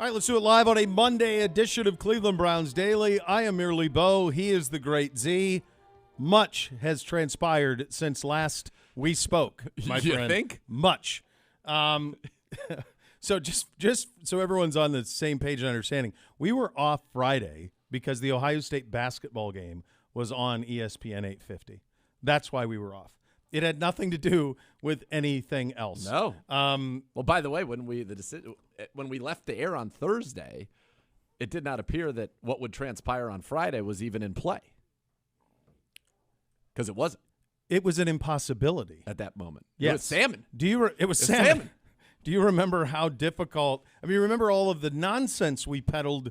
All right, let's do it live on a Monday edition of Cleveland Browns Daily. I am merely Beau. He is the great Z. Much has transpired since last we spoke, my friend. You think? Much. So just so everyone's on the same page and understanding, we were off Friday because the Ohio State basketball game was on ESPN 850. That's why we were off. It had nothing to do with anything else. No. Well, by the way, when we left the air on Thursday, it did not appear that what would transpire on Friday was even in play. Because it wasn't. It was an impossibility at that moment. Yes. It was salmon. It was salmon. Do you remember how difficult? I mean, remember all of the nonsense we peddled,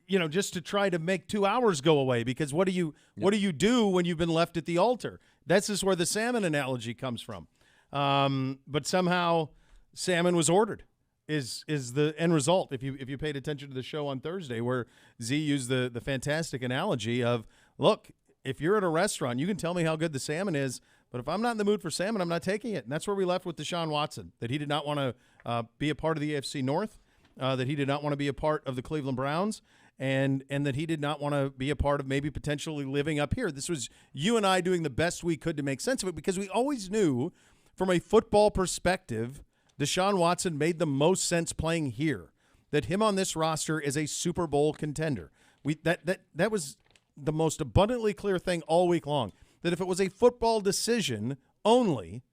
just to try to make 2 hours go away? Because what do you do when you've been left at the altar? That's just where the salmon analogy comes from. But somehow salmon was ordered is the end result. If you paid attention to the show on Thursday, where Z used the fantastic analogy of, look, if you're at a restaurant, you can tell me how good the salmon is, but if I'm not in the mood for salmon, I'm not taking it. And that's where we left with Deshaun Watson, that he did not want to be a part of the AFC North, that he did not want to be a part of the Cleveland Browns, and that he did not want to be a part of maybe potentially living up here. This was you and I doing the best we could to make sense of it, because we always knew from a football perspective, Deshaun Watson made the most sense playing here, that him on this roster is a Super Bowl contender. That was the most abundantly clear thing all week long, that if it was a football decision only,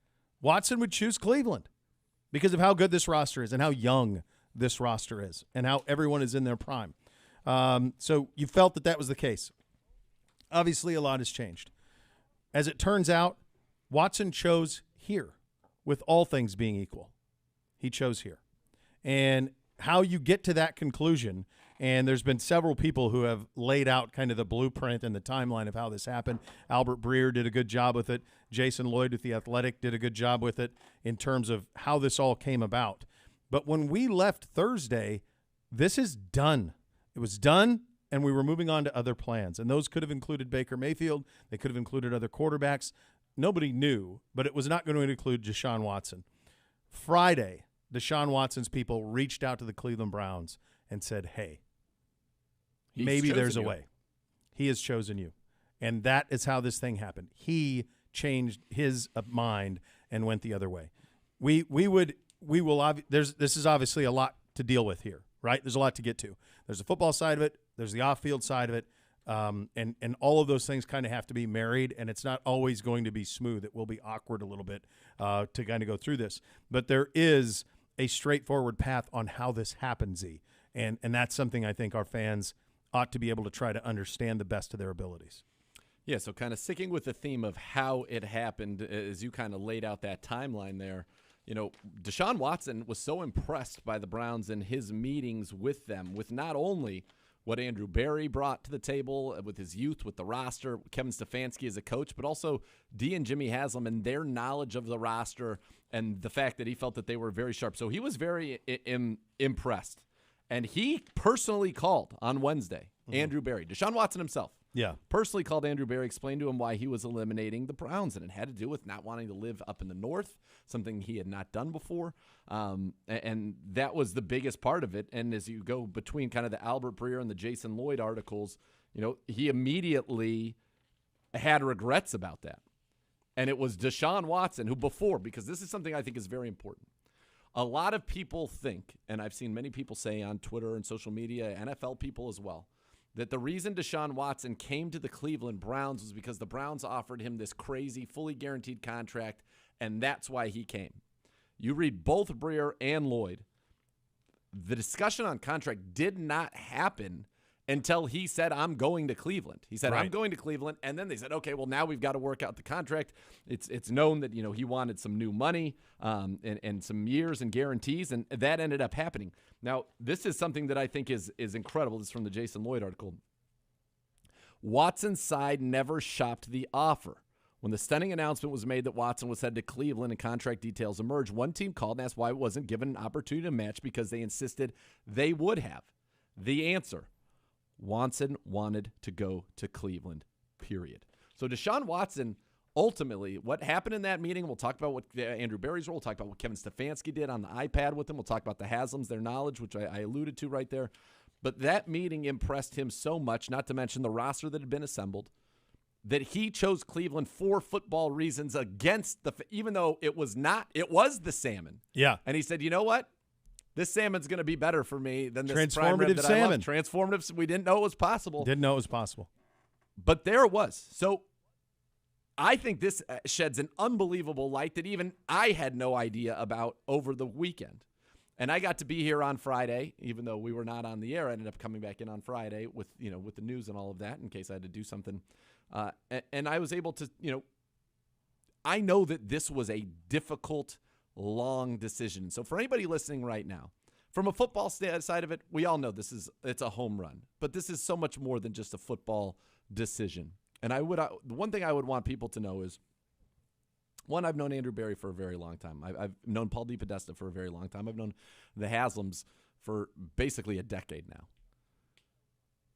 Watson would choose Cleveland because of how good this roster is and how young this roster is and how everyone is in their prime. So you felt that was the case. Obviously, a lot has changed. As it turns out, Watson chose here, with all things being equal. He chose here. And how you get to that conclusion, and there's been several people who have laid out kind of the blueprint and the timeline of how this happened. Albert Breer did a good job with it. Jason Lloyd with The Athletic did a good job with it in terms of how this all came about. But when we left Thursday, this is done. It was done, and we were moving on to other plans. And those could have included Baker Mayfield. They could have included other quarterbacks. Nobody knew, but it was not going to include Deshaun Watson. Friday, Deshaun Watson's people reached out to the Cleveland Browns and said, hey, maybe there's a way. He has chosen you. And that is how this thing happened. He changed his mind and went the other way. This is obviously a lot to deal with here, right? There's a lot to get to. There's the football side of it. There's the off-field side of it. And all of those things kind of have to be married, and it's not always going to be smooth. It will be awkward a little bit to kind of go through this. But there is a straightforward path on how this happens, Z. And that's something I think our fans ought to be able to try to understand the best of their abilities. Yeah, so kind of sticking with the theme of how it happened, as you kind of laid out that timeline there, Deshaun Watson was so impressed by the Browns in his meetings with them, with not only what Andrew Berry brought to the table with his youth, with the roster, Kevin Stefanski as a coach, but also Dee and Jimmy Haslam and their knowledge of the roster and the fact that he felt that they were very sharp. So he was very impressed. And he personally called on Wednesday, Andrew Berry, Deshaun Watson himself. Yeah. Personally called Andrew Berry, explained to him why he was eliminating the Browns, and it had to do with not wanting to live up in the north, something he had not done before. And that was the biggest part of it. And as you go between kind of the Albert Breer and the Jason Lloyd articles, he immediately had regrets about that. And it was Deshaun Watson who before, because this is something I think is very important. A lot of people think, and I've seen many people say on Twitter and social media, NFL people as well, that the reason Deshaun Watson came to the Cleveland Browns was because the Browns offered him this crazy, fully guaranteed contract, and that's why he came. You read both Breer and Lloyd. The discussion on contract did not happen until he said, I'm going to Cleveland. He said, right. I'm going to Cleveland. And then they said, okay, well, now we've got to work out the contract. It's known that, he wanted some new money and some years and guarantees, and that ended up happening. Now, this is something that I think is incredible. This is from the Jason Lloyd article. Watson's side never shopped the offer. When the stunning announcement was made that Watson was headed to Cleveland and contract details emerged, one team called and asked why it wasn't given an opportunity to match because they insisted they would have. The answer, Watson wanted to go to Cleveland, period. So Deshaun Watson ultimately, what happened in that meeting, we'll talk about what Andrew Berry's role, we'll talk about what Kevin Stefanski did on the iPad with him, we'll talk about the Haslams, their knowledge, which I alluded to right there. But that meeting impressed him so much, not to mention the roster that had been assembled, that he chose Cleveland for football reasons against even though it was the salmon. Yeah. And he said, you know what? This salmon's going to be better for me than this transformative prime rib that salmon. I love. Transformative. We didn't know it was possible. Didn't know it was possible. But there it was. So I think this sheds an unbelievable light that even I had no idea about over the weekend. And I got to be here on Friday, even though we were not on the air. I ended up coming back in on Friday with the news and all of that in case I had to do something. And I was able to, I know that this was a difficult, long decision. So for anybody listening right now, from a football side of it, we all know it's a home run. But this is so much more than just a football decision. And the one thing I would want people to know is, one, I've known Andrew Berry for a very long time. I've known Paul DePodesta for a very long time. I've known the Haslams for basically a decade now.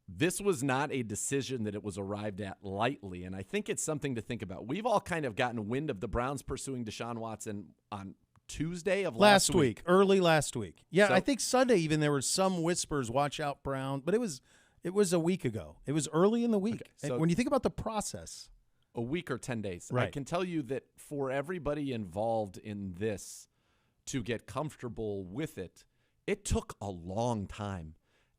This was not a decision that it was arrived at lightly, and I think it's something to think about. We've all kind of gotten wind of the Browns pursuing Deshaun Watson on Tuesday of last week. Early last week. Yeah, So, I think Sunday even there were some whispers, watch out, Brown, but it was a week ago. It was early in the week. Okay, so when you think about the process. a week or 10 days. Right. I can tell you that for everybody involved in this to get comfortable with it, it took a long time.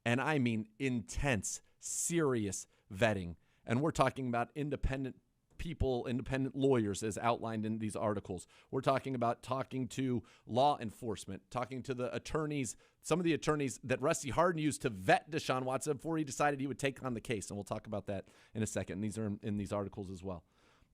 And I mean intense, serious vetting. And we're talking about independent people, independent lawyers as outlined in these articles. We're talking about talking to law enforcement, talking to the attorneys, some of the attorneys that Rusty Hardin used to vet Deshaun Watson before he decided he would take on the case. And we'll talk about that in a second. And these are in these articles as well.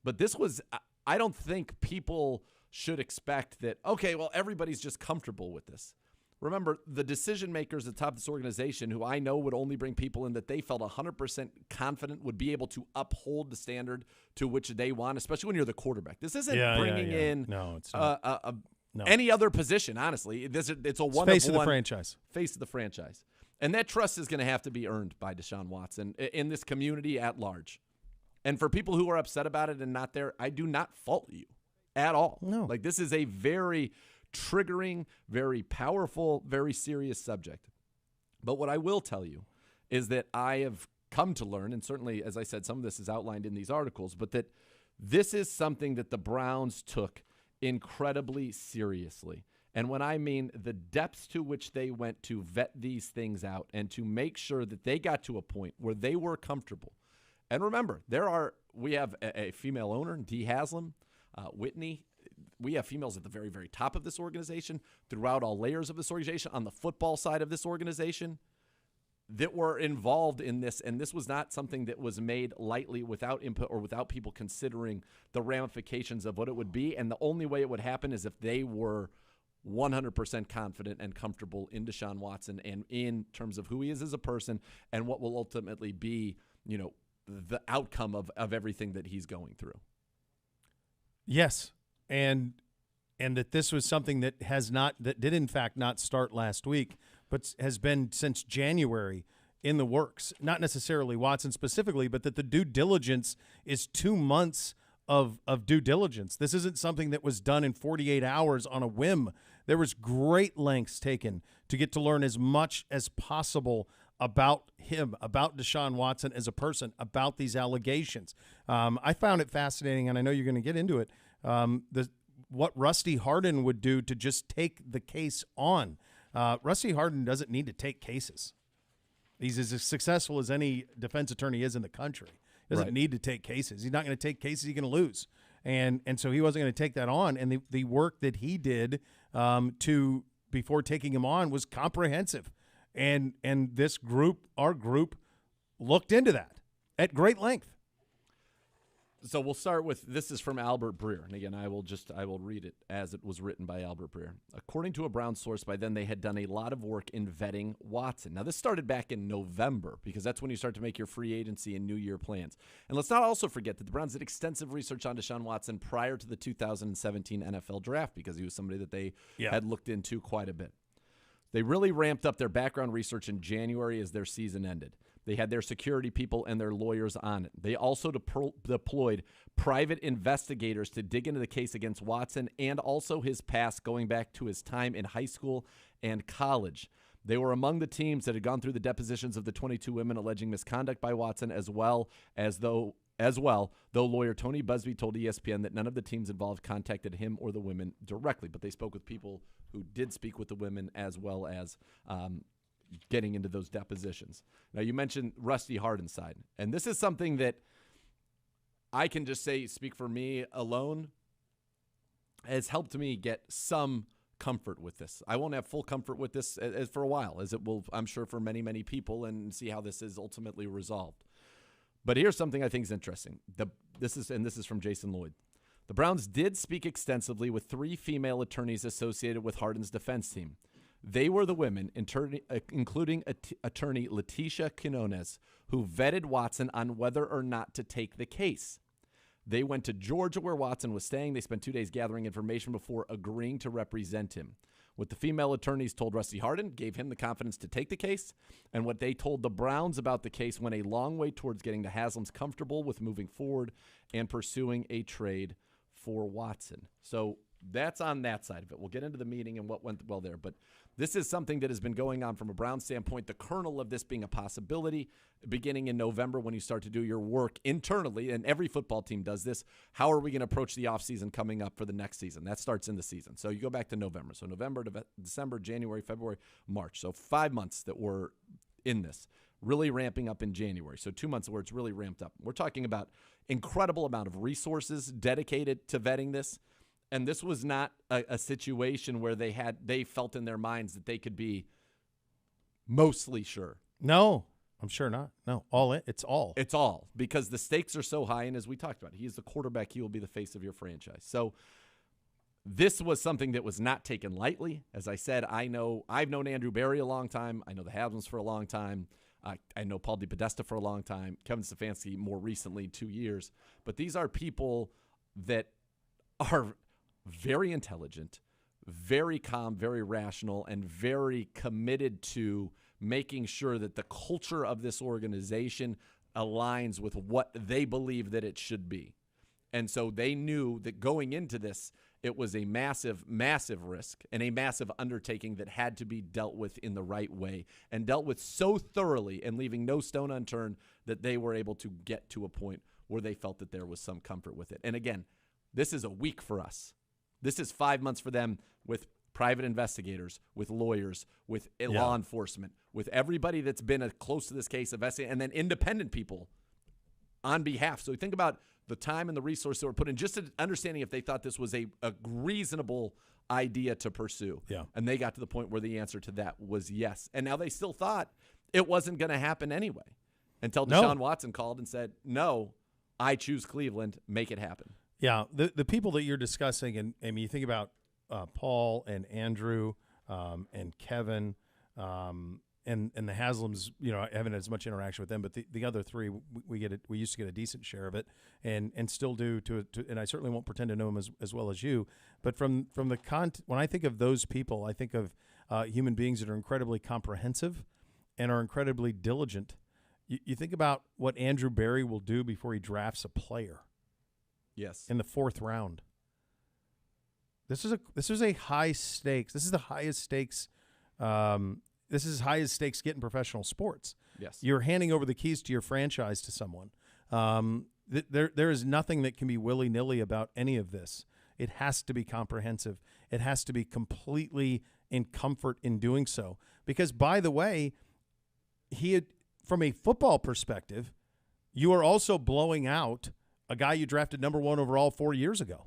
But this was, I don't think people should expect that, okay, well, everybody's just comfortable with this. Remember, the decision makers at the top of this organization, who I know would only bring people in that they felt 100% confident would be able to uphold the standard to which they want, especially when you're the quarterback. This isn't bringing in no, it's not. any other position, honestly. It's a one-of-one. Face of the franchise. Face of the franchise. And that trust is going to have to be earned by Deshaun Watson in this community at large. And for people who are upset about it and not there, I do not fault you at all. No. Like, this is a very triggering, very powerful, very serious subject. But what I will tell you is that I have come to learn, and certainly, as I said, some of this is outlined in these articles, but that this is something that the Browns took incredibly seriously. And when I mean the depths to which they went to vet these things out and to make sure that they got to a point where they were comfortable. And remember, we have a female owner, Dee Haslam, Whitney. We have females at the very, very top of this organization, throughout all layers of this organization, on the football side of this organization, that were involved in this. And this was not something that was made lightly without input or without people considering the ramifications of what it would be. And the only way it would happen is if they were 100% confident and comfortable in Deshaun Watson and in terms of who he is as a person and what will ultimately be, the outcome of everything that he's going through. Yes. And that this was something that did in fact not start last week, but has been since January in the works. Not necessarily Watson specifically, but that the due diligence is 2 months of due diligence. This isn't something that was done in 48 hours on a whim. There was great lengths taken to get to learn as much as possible about him, about Deshaun Watson as a person, about these allegations. I found it fascinating, and I know you're going to get into it, what Rusty Hardin would do to just take the case on. Rusty Hardin doesn't need to take cases. He's as successful as any defense attorney is in the country. He doesn't need to take cases. He's not going to take cases he's going to lose. And so he wasn't going to take that on. And the work that he did before taking him on was comprehensive. And this group, our group, looked into that at great length. So we'll start with, this is from Albert Breer. And again, I will read it as it was written by Albert Breer. According to a Brown source, by then they had done a lot of work in vetting Watson. Now, this started back in November because that's when you start to make your free agency and New Year plans. And let's not also forget that the Browns did extensive research on Deshaun Watson prior to the 2017 NFL draft because he was somebody that they had looked into quite a bit. They really ramped up their background research in January as their season ended. They had their security people and their lawyers on it. They also deployed private investigators to dig into the case against Watson and also his past going back to his time in high school and college. They were among the teams that had gone through the depositions of the 22 women alleging misconduct by Watson, though lawyer Tony Busby told ESPN that none of the teams involved contacted him or the women directly, but they spoke with people who did speak with the women as well as getting into those depositions. Now, you mentioned Rusty Hardenside, and this is something that I can just say, speak for me alone, has helped me get some comfort with this. I won't have full comfort with this as for a while, as it will, I'm sure, for many, many people, and see how this is ultimately resolved. But here's something I think is interesting. This is from Jason Lloyd. The Browns did speak extensively with 3 female attorneys associated with Harden's defense team. They were the women, including attorney Leticia Quinones, who vetted Watson on whether or not to take the case. They went to Georgia, where Watson was staying. They spent 2 days gathering information before agreeing to represent him. What the female attorneys told Rusty Harden gave him the confidence to take the case, and what they told the Browns about the case went a long way towards getting the Haslams comfortable with moving forward and pursuing a trade for Watson. So that's on that side of it. We'll get into the meeting and what went well there, but this is something that has been going on from a Brown standpoint, the kernel of this being a possibility beginning in November when you start to do your work internally, and every football team does this. How are we going to approach the offseason coming up for the next season? That starts in the season. So you go back to November. So November to December, January, February, March. So 5 months that we're in this, really ramping up in January. So 2 months where it's really ramped up. We're talking about incredible amount of resources dedicated to vetting this. And this was not a situation where they felt in their minds that they could be mostly sure. No, I'm sure not. No, it's all. It's all because the stakes are so high. And as we talked about, he's the quarterback. He will be the face of your franchise. So this was something that was not taken lightly. As I said, I've known Andrew Berry a long time. I know the Haslams for a long time. I know Paul DePodesta for a long time. Kevin Stefanski more recently, 2 years. But these are people that are very intelligent, very calm, very rational, and very committed to making sure that the culture of this organization aligns with what they believe that it should be. And so they knew that going into this, it was a massive, massive risk and a massive undertaking that had to be dealt with in the right way and dealt with so thoroughly and leaving no stone unturned that they were able to get to a point where they felt that there was some comfort with it. And again, this is a week for us. This is 5 months for them with private investigators, with lawyers, with law enforcement, with everybody that's been close to this case, and then independent people on behalf. So think about the time and the resources that were put in, just understanding if they thought this was a reasonable idea to pursue. Yeah. And they got to the point where the answer to that was yes. And now they still thought it wasn't going to happen anyway until Deshaun Watson called and said, no, I choose Cleveland, make it happen. Yeah, the people that you're discussing, and I mean, you think about Paul and Andrew and Kevin and the Haslams, I haven't had as much interaction with them, but the other 3, we used to get a decent share of it, and still do and I certainly won't pretend to know them as well as you, but from the when I think of those people, I think of human beings that are incredibly comprehensive and are incredibly diligent. You think about what Andrew Berry will do before he drafts a player. Yes. In the 4th round. This is a high stakes. This is the highest stakes. This is as high as stakes get in professional sports. Yes. You're handing over the keys to your franchise to someone. There is nothing that can be willy-nilly about any of this. It has to be comprehensive. It has to be completely in comfort in doing so. Because, by the way, from a football perspective, you are also blowing out a guy you drafted number 1 overall 4 years ago.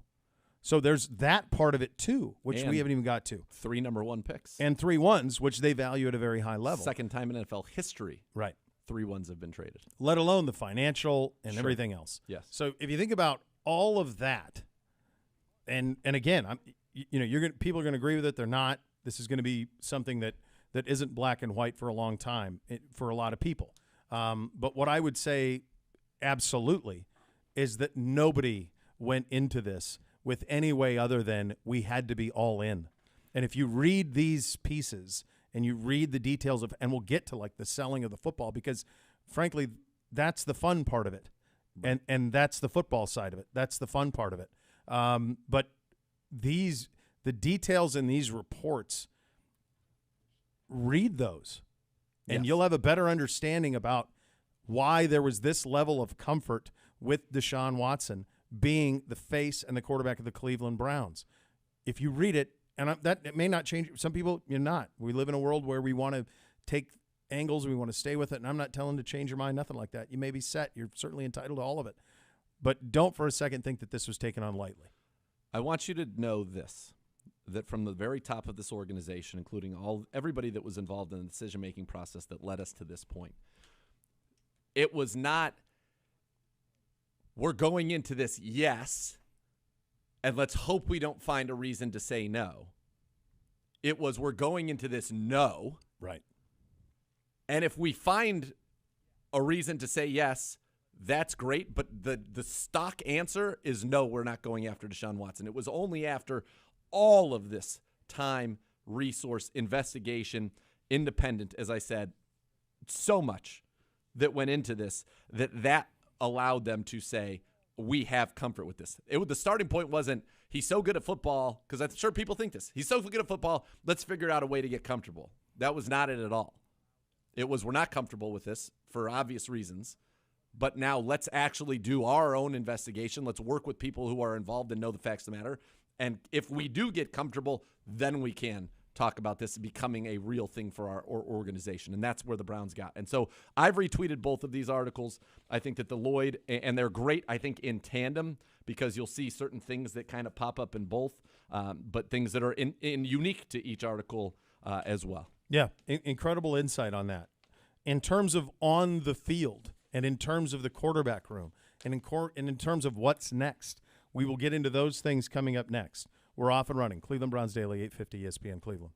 So there's that part of it too, which we haven't even got to. 3 number 1 picks. And 3 1s, which they value at a very high level. Second time in NFL history. Right. 3 1s have been traded. Let alone the financial and everything else. Yes. So if you think about all of that, and again, people are going to agree with it. They're not. This is going to be something that isn't black and white for a long time for a lot of people. But what I would say absolutely is that nobody went into this with any way other than we had to be all in. And if you read these pieces and you read the details and we'll get to like the selling of the football, because frankly, that's the fun part of it. And that's the football side of it. That's the fun part of it. But the details in these reports, read those, and you'll have a better understanding about why there was this level of comfort with Deshaun Watson being the face and the quarterback of the Cleveland Browns. If you read it, and it may not change. Some people, you're not. We live in a world where we want to take angles, we want to stay with it, and I'm not telling to change your mind, nothing like that. You may be set. You're certainly entitled to all of it. But don't for a second think that this was taken on lightly. I want you to know this, that from the very top of this organization, including everybody that was involved in the decision-making process that led us to this point, it was not, we're going into this, yes, and let's hope we don't find a reason to say no. It was, we're going into this, no. Right. And if we find a reason to say yes, that's great. But the stock answer is no, we're not going after Deshaun Watson. It was only after all of this time, resource, investigation, independent, as I said, so much that went into this that allowed them to say, we have comfort with this. The starting point wasn't, he's so good at football, because I'm sure people think this. He's so good at football, let's figure out a way to get comfortable. That was not it at all. It was, we're not comfortable with this for obvious reasons, but now let's actually do our own investigation. Let's work with people who are involved and know the facts of the matter. And if we do get comfortable, then we can talk about this becoming a real thing for our organization. And that's where the Browns got. And so I've retweeted both of these articles. I think that the Lloyd, and they're great, I think, in tandem, because you'll see certain things that kind of pop up in both, but things that are in unique to each article as well. Yeah, incredible insight on that. In terms of on the field and in terms of the quarterback room and in terms of what's next, we will get into those things coming up next. We're off and running. Cleveland Browns Daily, 850 ESPN Cleveland.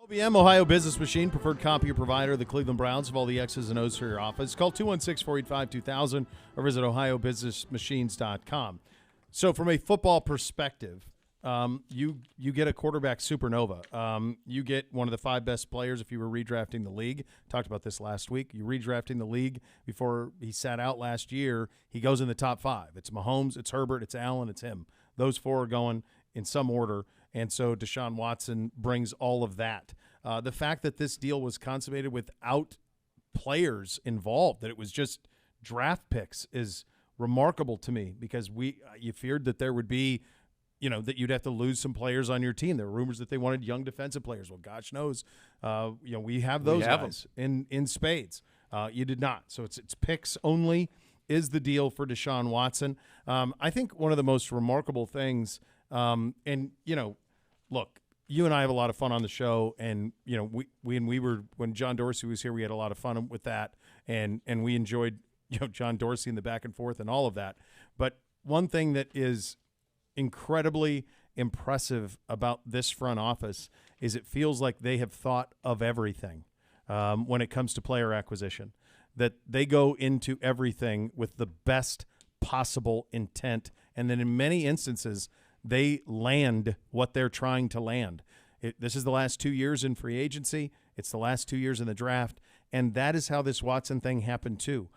OBM, Ohio Business Machine, preferred copier provider of the Cleveland Browns of all the X's and O's for your office. Call 216-485-2000 or visit ohiobusinessmachines.com. So from a football perspective, you get a quarterback supernova. You get one of the 5 best players if you were redrafting the league. Talked about this last week. You redrafting the league before he sat out last year. He goes in the top 5. It's Mahomes, it's Herbert, it's Allen, it's him. Those 4 are going in some order. And so Deshaun Watson brings all of that. The fact that this deal was consummated without players involved, that it was just draft picks, is remarkable to me because you feared that there would be, that you'd have to lose some players on your team. There were rumors that they wanted young defensive players. Well, gosh knows, we have those guys in spades. You did not. So it's picks only is the deal for Deshaun Watson. I think one of the most remarkable things, look, you and I have a lot of fun on the show, and when John Dorsey was here, we had a lot of fun with that, and we enjoyed John Dorsey and the back and forth and all of that. But one thing that is incredibly impressive about this front office is it feels like they have thought of everything when it comes to player acquisition, that they go into everything with the best possible intent, and then in many instances they land what they're trying to land. This is the last 2 years in free agency. It's the last 2 years in the draft, and that is how this Watson thing happened too.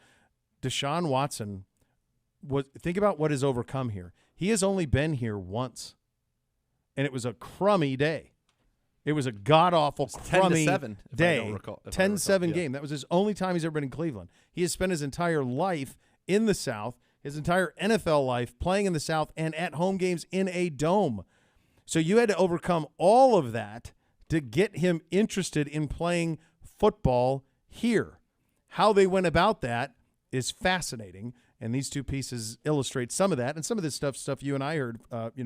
Deshaun Watson, think about what has overcome here. He has only been here once, and it was a crummy day. It was a god-awful, crummy 10-7, day. 10-7 game. That was his only time he's ever been in Cleveland. He has spent his entire life in the South, his entire NFL life playing in the South and at home games in a dome. So you had to overcome all of that to get him interested in playing football here. How they went about that is fascinating, and these 2 pieces illustrate some of that, and some of this stuff you and I heard,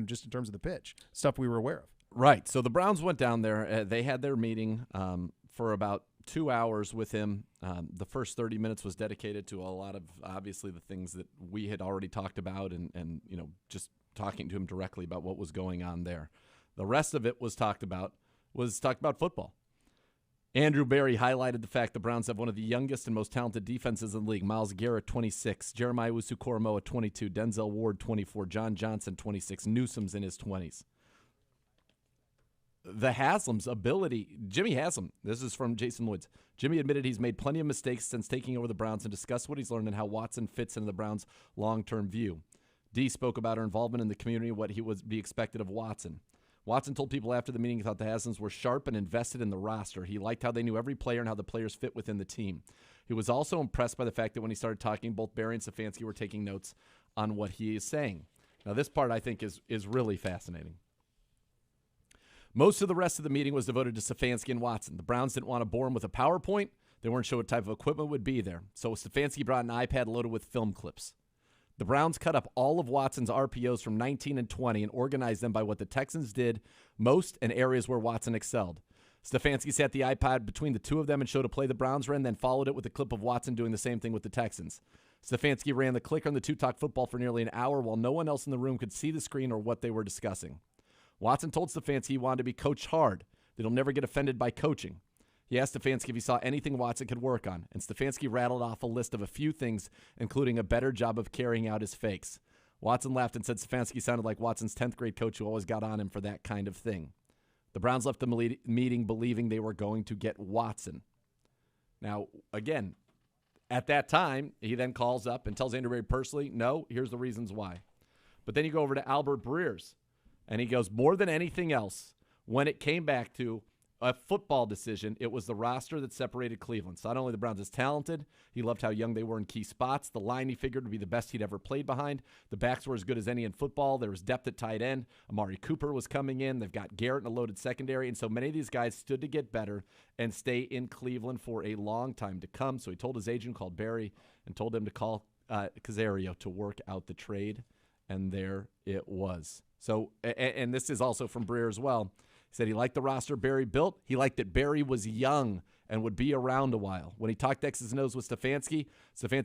just in terms of the pitch, stuff we were aware of. Right. So the Browns went down there. They had their meeting for about 2 hours with him. The first 30 minutes was dedicated to a lot of, obviously, the things that we had already talked about and just talking to him directly about what was going on there. The rest of it was talked about football. Andrew Berry highlighted the fact the Browns have one of the youngest and most talented defenses in the league. Myles Garrett, 26. Jeremiah Owusu-Koramoah, 22. Denzel Ward, 24. John Johnson, 26. Newsome's in his 20s. The Haslam's ability, Jimmy Haslam, this is from Jason Woods. Jimmy admitted he's made plenty of mistakes since taking over the Browns and discussed what he's learned and how Watson fits into the Browns' long-term view. D spoke about her involvement in the community and what he would be expected of Watson. Watson told people after the meeting he thought the Haslams were sharp and invested in the roster. He liked how they knew every player and how the players fit within the team. He was also impressed by the fact that when he started talking, both Berry and Stefanski were taking notes on what he is saying. Now, this part I think is really fascinating. Most of the rest of the meeting was devoted to Stefanski and Watson. The Browns didn't want to bore him with a PowerPoint. They weren't sure what type of equipment would be there. So Stefanski brought an iPad loaded with film clips. The Browns cut up all of Watson's RPOs from 19 and 20 and organized them by what the Texans did most and areas where Watson excelled. Stefanski sat the iPad between the 2 of them and showed a play the Browns ran, then followed it with a clip of Watson doing the same thing with the Texans. Stefanski ran the clicker on the 2 talk football for nearly an hour while no one else in the room could see the screen or what they were discussing. Watson told Stefanski he wanted to be coached hard, that he'll never get offended by coaching. He asked Stefanski if he saw anything Watson could work on, and Stefanski rattled off a list of a few things, including a better job of carrying out his fakes. Watson laughed and said Stefanski sounded like Watson's 10th grade coach who always got on him for that kind of thing. The Browns left the meeting believing they were going to get Watson. Now, again, at that time, he then calls up and tells Andrew Berry personally, no, here's the reasons why. But then you go over to Albert Breers, and he goes, more than anything else, when it came back to a football decision, it was the roster that separated Cleveland. So not only the Browns is talented, he loved how young they were in key spots. The line he figured would be the best he'd ever played behind. The backs were as good as any in football. There was depth at tight end. Amari Cooper was coming in. They've got Garrett in a loaded secondary. And so many of these guys stood to get better and stay in Cleveland for a long time to come. So he told his agent, called Barry, and told him to call Caserio to work out the trade. And there it was. So, and this is also from Breer as well. He said he liked the roster Barry built. He liked that Barry was young and would be around a while. When he talked X's and O's with Stefanski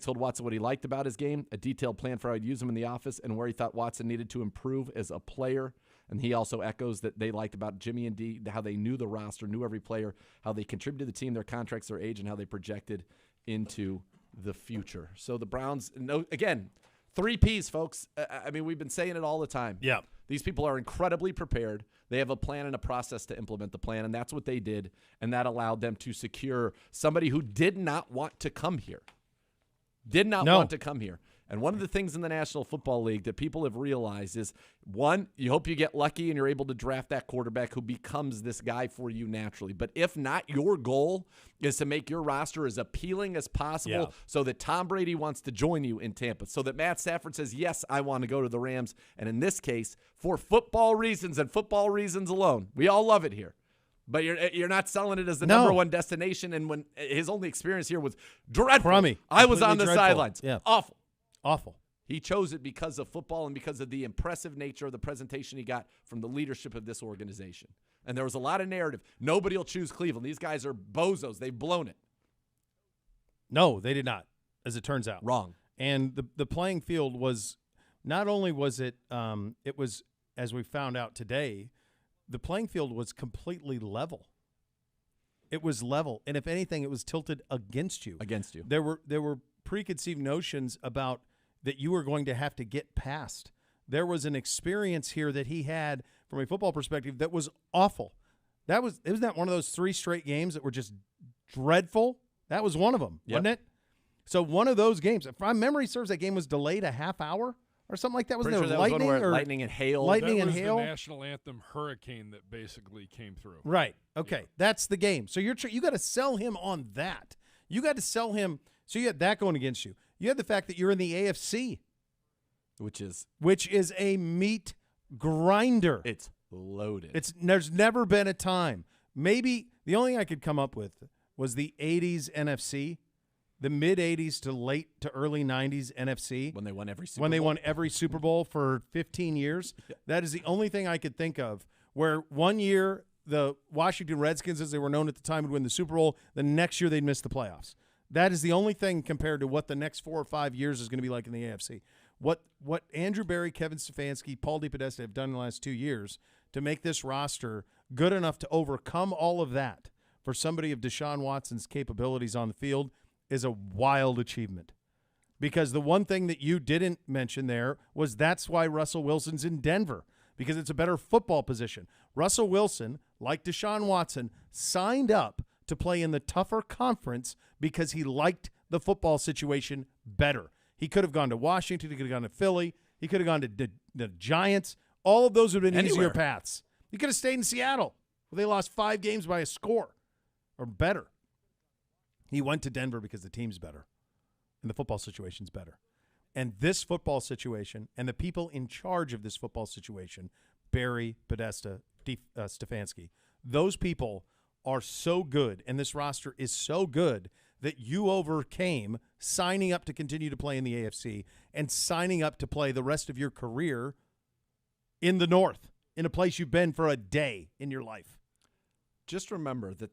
told Watson what he liked about his game, a detailed plan for how he'd use him in the office, and where he thought Watson needed to improve as a player. And he also echoes that they liked about Jimmy and D, how they knew the roster, knew every player, how they contributed to the team, their contracts, their age, and how they projected into the future. So the Browns, again, 3 Ps, folks. I mean, we've been saying it all the time. Yeah. These people are incredibly prepared. They have a plan and a process to implement the plan, and that's what they did, and that allowed them to secure somebody who did not want to come here. Did not want to come here. And one of the things in the National Football League that people have realized is, one, you hope you get lucky and you're able to draft that quarterback who becomes this guy for you naturally. But if not, your goal is to make your roster as appealing as possible so that Tom Brady wants to join you in Tampa, so that Matt Stafford says, yes, I want to go to the Rams. And in this case, for football reasons and football reasons alone, we all love it here. But you're not selling it as the number one destination. And when his only experience here was dreadful. Crummy. I was on the dreadful. sidelines. Yeah. Awful. He chose it because of football and because of the impressive nature of the presentation he got from the leadership of this organization. And there was a lot of narrative. Nobody will choose Cleveland. These guys are bozos. They've blown it. No, they did not, as it turns out. Wrong. And the playing field was not only was it it was, as we found out today, the playing field was completely level. It was level. And if anything, it was tilted against you. Against you. There were preconceived notions about that you were going to have to get past. There was an experience here that he had from a football perspective that was awful. Isn't that one of those 3 straight games that were just dreadful? That was one of them, wasn't it? So one of those games, if my memory serves, that game was delayed a half hour or something like that. Wasn't there lightning or lightning and hail? Lightning and hail. That was the national anthem hurricane that basically came through. Right. Okay. Yeah. That's the game. So you got to sell him on that. You got to sell him. So you had that going against you. You had the fact that you're in the AFC, which is a meat grinder. It's loaded. There's never been a time. Maybe the only thing I could come up with was the 80s NFC, the mid 80s to early 90s NFC when they won every Super Bowl for 15 years. Yeah. That is the only thing I could think of where one year the Washington Redskins, as they were known at the time, would win the Super Bowl. The next year they'd miss the playoffs. That is the only thing compared to what the next 4 or 5 years is going to be like in the AFC. What Andrew Berry, Kevin Stefanski, Paul DePodesta have done in the last 2 years to make this roster good enough to overcome all of that for somebody of Deshaun Watson's capabilities on the field is a wild achievement. Because the one thing that you didn't mention there was that's why Russell Wilson's in Denver, because it's a better football position. Russell Wilson, like Deshaun Watson, signed up to play in the tougher conference because he liked the football situation better. He could have gone to Washington. He could have gone to Philly. He could have gone to the Giants. All of those would have been easier paths. He could have stayed in Seattle, where they lost 5 games by a score or better. He went to Denver because the team's better and the football situation's better. And this football situation and the people in charge of this football situation, Berry, Podesta, Stefanski, those people are so good, and this roster is so good that you overcame signing up to continue to play in the AFC and signing up to play the rest of your career in the North, in a place you've been for a day in your life. Just remember that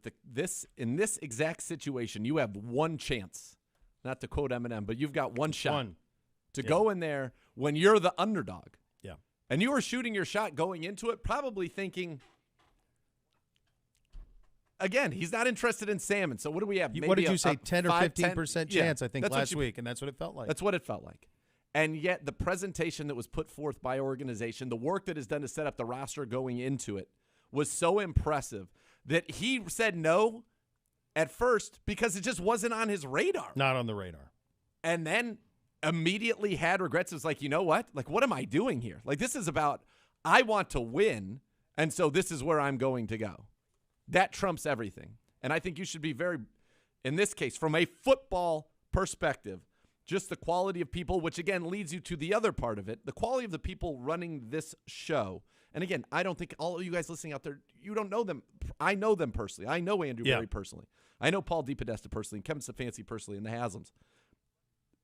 in this exact situation, you have one chance, not to quote Eminem, but you've got one shot to go in there when you're the underdog. Yeah. And you were shooting your shot going into it, probably thinking, again, he's not interested in salmon. So what do we have? Maybe what did you say, 10 or 15% chance, I think, last week, and that's what it felt like. That's what it felt like. And yet the presentation that was put forth by organization, the work that is done to set up the roster going into it was so impressive that he said no at first because it just wasn't on his radar. Not on the radar. And then immediately had regrets. It was like, you know what? Like, what am I doing here? Like, this is about I want to win, and so this is where I'm going to go. That trumps everything. And I think you should be very, in this case, from a football perspective, just the quality of people, which, again, leads you to the other part of it, the quality of the people running this show. And, again, I don't think all of you guys listening out there, you don't know them. I know them personally. I know Andrew Berry personally. I know Paul DePodesta personally and Kevin Stefanski personally and the Haslam's.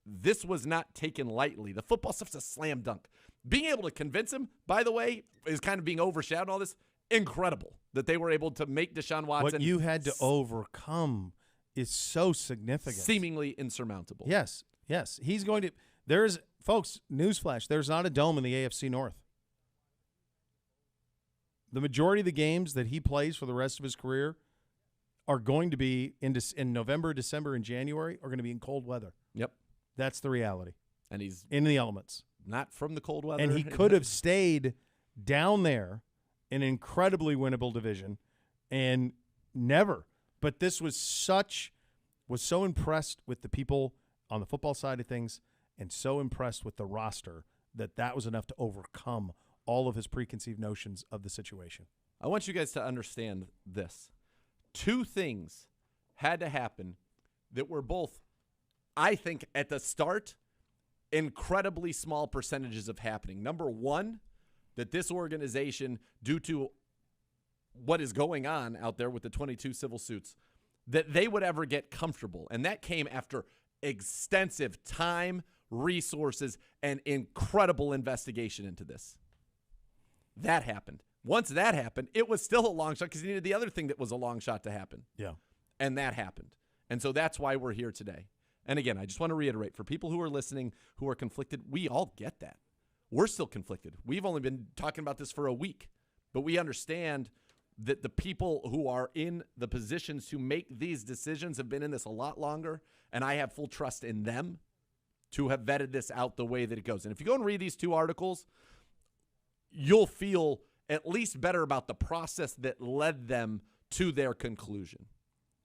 This was not taken lightly. The football stuff's a slam dunk. Being able to convince him, by the way, is kind of being overshadowed all this. Incredible that they were able to make Deshaun Watson. What you had to overcome is so significant. Seemingly insurmountable. Yes. He's going to – folks, newsflash, there's not a dome in the AFC North. the majority of the games that he plays for the rest of his career are going to be in November, December, and January are going to be in cold weather. Yep. That's the reality. And he's in the elements. not from the cold weather. And he could have stayed down there in an incredibly winnable division and never. But this was so impressed with the people on the football side of things and so impressed with the roster that was enough to overcome all of his preconceived notions of the situation. I want you guys to understand this. 2 things had to happen that were both, I think, at the start, incredibly small percentages of happening. Number 1, that this organization, due to what is going on out there with the 22 civil suits, that they would ever get comfortable. And that came after extensive time, resources, and incredible investigation into this. That happened. Once that happened, it was still a long shot because you needed the other thing that was a long shot to happen. Yeah. And that happened. And so that's why we're here today. And again, I just want to reiterate, for people who are listening, who are conflicted, we all get that. We're still conflicted. We've only been talking about this for a week, but we understand that the people who are in the positions to make these decisions have been in this a lot longer, and I have full trust in them to have vetted this out the way that it goes. And if you go and read these 2 articles, you'll feel at least better about the process that led them to their conclusion.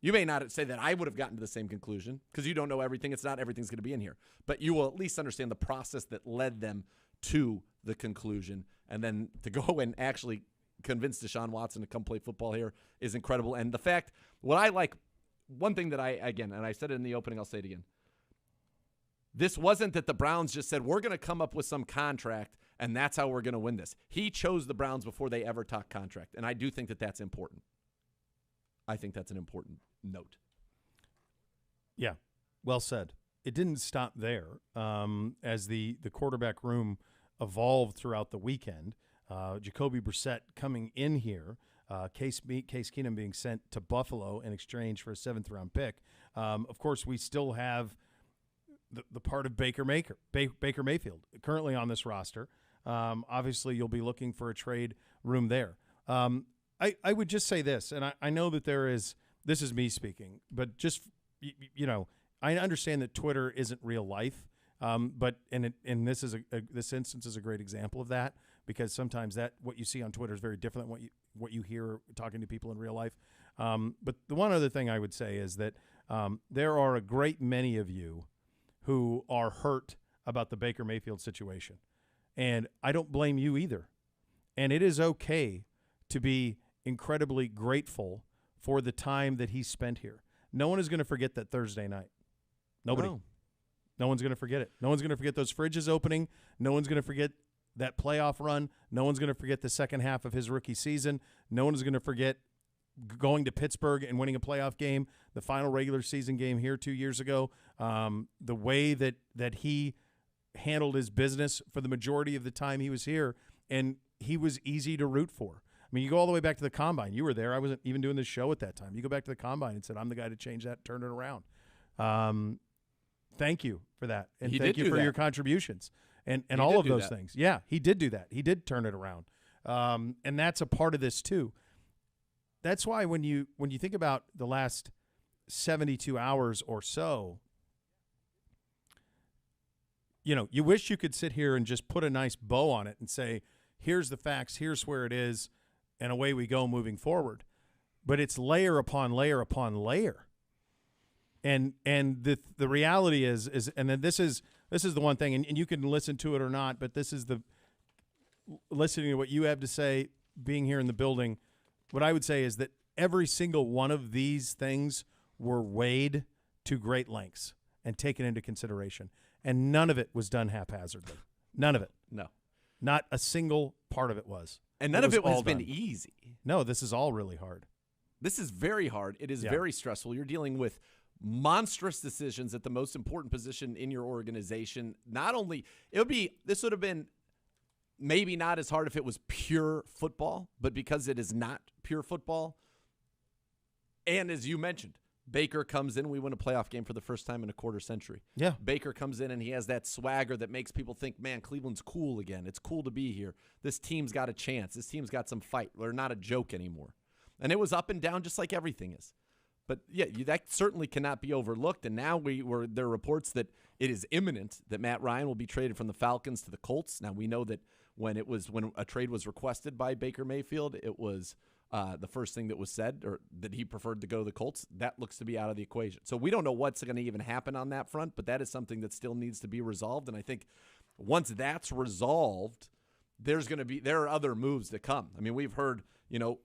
You may not say that I would have gotten to the same conclusion because you don't know everything. It's not everything's going to be in here. But you will at least understand the process that led them to the conclusion. And then to go and actually convince Deshaun Watson to come play football here is incredible. And the fact, what I like, one thing that and I said it in the opening, I'll say it again. This wasn't that the Browns just said, we're going to come up with some contract and that's how we're going to win this. He chose the Browns before they ever talked contract. And I do think that that's important. I think that's an important note. Yeah, well said. It didn't stop there. As the quarterback room evolved throughout the weekend, Jacoby Brissett coming in here, Case Keenum being sent to Buffalo in exchange for a 7th-round pick. Of course, we still have the part of Baker Mayfield currently on this roster. Obviously, you'll be looking for a trade room there. I would just say this, and I know that this is me speaking, but just, I understand that Twitter isn't real life, but this instance is a great example of that, because sometimes what you see on Twitter is very different than what you hear talking to people in real life. But the one other thing I would say is that there are a great many of you who are hurt about the Baker Mayfield situation, and I don't blame you either. And it is okay to be incredibly grateful for the time that he spent here. No one is going to forget that Thursday night. Nobody. No one's going to forget it. No one's going to forget those fridges opening. No one's going to forget that playoff run. No one's going to forget the second half of his rookie season. No one is going to forget going to Pittsburgh and winning a playoff game, the final regular season game here 2 years ago, the way that he handled his business for the majority of the time he was here, and he was easy to root for. I mean, you go all the way back to the Combine. You were there. I wasn't even doing this show at that time. You go back to the Combine and said, I'm the guy to change that, turn it around. Thank you for that, and thank you for your contributions and all of those things. Yeah, he did do that. He did turn it around, and that's a part of this too. That's why when you think about the last 72 hours or so, you wish you could sit here and just put a nice bow on it and say, here's the facts, here's where it is, and away we go moving forward. But it's layer upon layer upon layer. And the reality is and then this is the one thing, and you can listen to it or not, but this is the listening to what you have to say, being here in the building. What I would say is that every single one of these things were weighed to great lengths and taken into consideration. And none of it was done haphazardly. None of it. No. Not a single part of it was. And none of it has been easy. No, this is all really hard. This is very hard. It is very stressful. You're dealing with monstrous decisions at the most important position in your organization. Not only, this would have been maybe not as hard if it was pure football, but because it is not pure football, and as you mentioned, Baker comes in, we win a playoff game for the first time in a quarter century. Yeah. Baker comes in and he has that swagger that makes people think, man, Cleveland's cool again. It's cool to be here. This team's got a chance. This team's got some fight. They're not a joke anymore. And it was up and down just like everything is. But, yeah, that certainly cannot be overlooked. And now there are reports that it is imminent that Matt Ryan will be traded from the Falcons to the Colts. Now, we know that when a trade was requested by Baker Mayfield, it was the first thing that was said, or that he preferred to go to the Colts. That looks to be out of the equation. So we don't know what's going to even happen on that front, but that is something that still needs to be resolved. And I think once that's resolved, there are other moves to come. I mean, we've heard,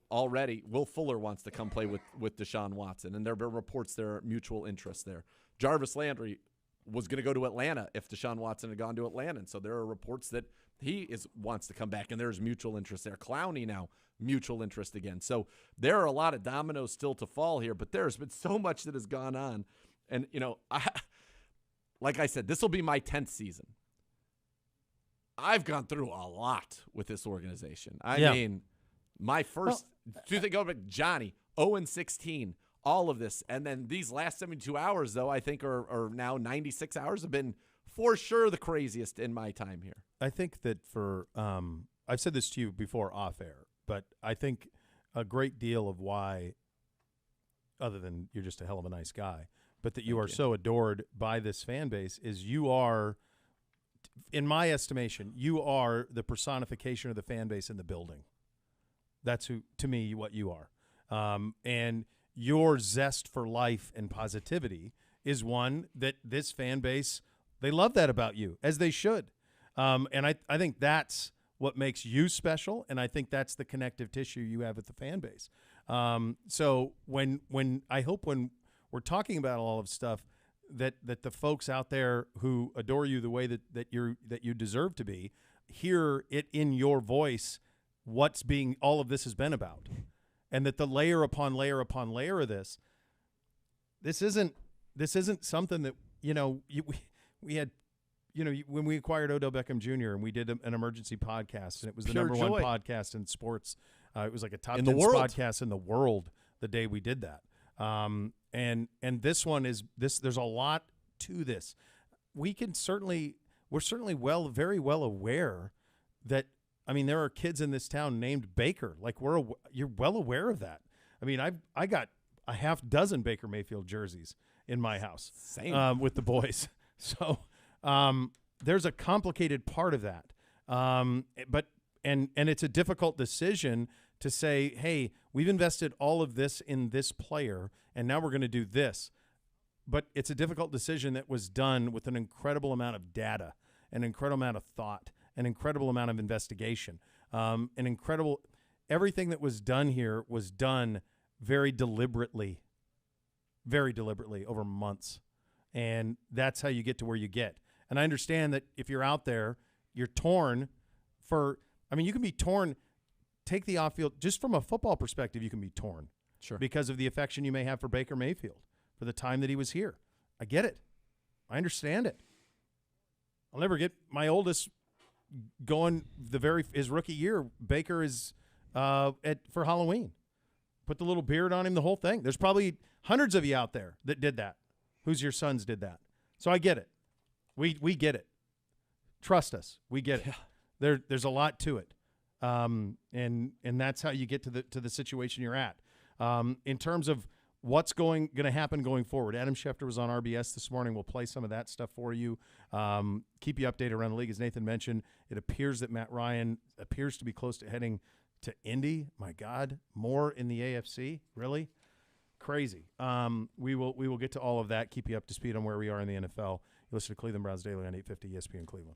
already Will Fuller wants to come play with Deshaun Watson, and there have been reports there are mutual interest there. Jarvis Landry was going to go to Atlanta if Deshaun Watson had gone to Atlanta, and so there are reports that he wants to come back, and there's mutual interest there. Clowney now, mutual interest again. So there are a lot of dominoes still to fall here, but there's been so much that has gone on. And, like I said, this will be my 10th season. I've gone through a lot with this organization. I mean, my first, go back, Johnny, 0-16, all of this. And then these last 72 hours, though, I think are now 96 hours, have been for sure the craziest in my time here. I think that I've said this to you before off air, but I think a great deal of why, other than you're just a hell of a nice guy, but that you are so adored by this fan base is you are, in my estimation, you are the personification of the fan base in the building. That's to me, what you are. And your zest for life and positivity is one that this fan base, they love that about you, as they should. And I think that's what makes you special, and I think that's the connective tissue you have with the fan base. So when we're talking about all of stuff, that the folks out there who adore you the way that you deserve to be, hear it in your voice all of this has been about, and that the layer upon layer upon layer of this isn't something that we had. When we acquired Odell Beckham Jr. and we did an emergency podcast, and it was the number one podcast in sports. It was like a top 10 podcast in the world the day we did that. And this one is this. There's a lot to this. We're certainly very well aware that. I mean, there are kids in this town named Baker. Like you're well aware of that. I mean, I got a half dozen Baker Mayfield jerseys in my house. Same. With the boys. So there's a complicated part of that. But it's a difficult decision to say, hey, we've invested all of this in this player, and now we're going to do this. But it's a difficult decision that was done with an incredible amount of data, an incredible amount of thought, an incredible amount of investigation, everything that was done here was done very deliberately over months. And that's how you get to where you get. And I understand that if you're out there, you're torn you can be torn. Take the off field, just from a football perspective, you can be torn. Sure. Because of the affection you may have for Baker Mayfield, for the time that he was here. I get it. I understand it. I'll never get my oldest going his rookie year. Baker is for Halloween. Put the little beard on him, the whole thing. There's probably hundreds of you out there that did that. Who's your sons did that. So I get it. We get it. Trust us. We get it. There's a lot to it. And that's how you get to the situation you're at. In terms of what's going to happen going forward, Adam Schefter was on RBS this morning. We'll play some of that stuff for you. Keep you updated around the league. As Nathan mentioned, it appears that Matt Ryan appears to be close to heading to Indy. My God, more in the AFC? Really? Crazy. We will get to all of that, keep you up to speed on where we are in the NFL. You listen to Cleveland Browns Daily on 850 ESPN Cleveland.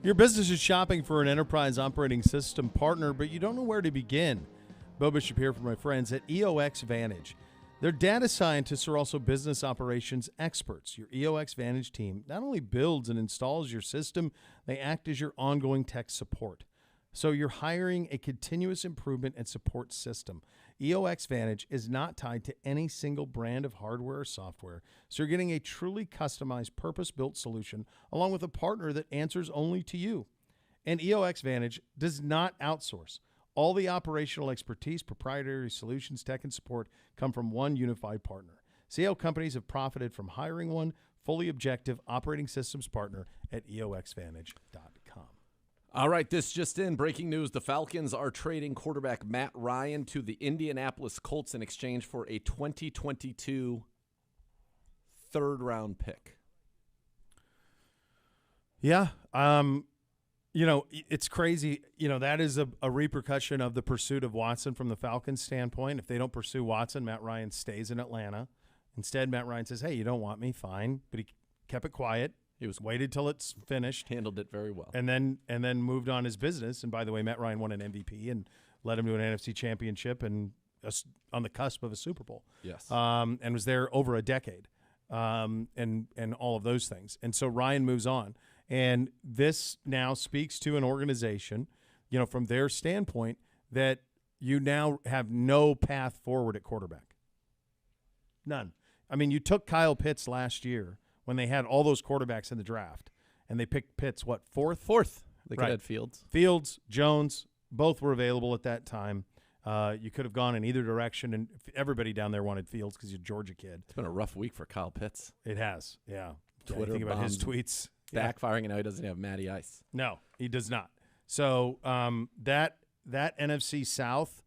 Your business is shopping for an enterprise operating system partner, but you don't know where to begin. Beau Bishop here for my friends at EOX Vantage. Their data scientists are also business operations experts. Your EOX Vantage team not only builds and installs your system, they act as your ongoing tech support. So you're hiring a continuous improvement and support system. EOX Vantage is not tied to any single brand of hardware or software, so you're getting a truly customized, purpose-built solution along with a partner that answers only to you. And EOX Vantage does not outsource. All the operational expertise, proprietary solutions, tech, and support come from one unified partner. See how companies have profited from hiring one fully objective operating systems partner at EOXVantage.com. All right, this just in. Breaking news. The Falcons are trading quarterback Matt Ryan to the Indianapolis Colts in exchange for a 2022 third-round pick. Yeah. It's crazy. That is a repercussion of the pursuit of Watson from the Falcons' standpoint. If they don't pursue Watson, Matt Ryan stays in Atlanta. Instead, Matt Ryan says, hey, you don't want me? Fine. But he kept it quiet. He was waited till it's finished. Handled it very well. And then moved on his business. And by the way, Matt Ryan won an MVP and led him to an NFC championship and on the cusp of a Super Bowl. Yes. And was there over a decade. And all of those things. And so Ryan moves on. And this now speaks to an organization, from their standpoint, that you now have no path forward at quarterback. None. I mean, you took Kyle Pitts last year when they had all those quarterbacks in the draft, and they picked Pitts, what, fourth? Fourth. They could Right. have Fields. Fields, Jones, both were available at that time. You could have gone in either direction, and everybody down there wanted Fields because you're a Georgia kid. It's been a rough week for Kyle Pitts. It has, yeah. Twitter think about his bombed. tweets. Yeah. Backfiring, and now he doesn't have Matty Ice. No, he does not. So that NFC South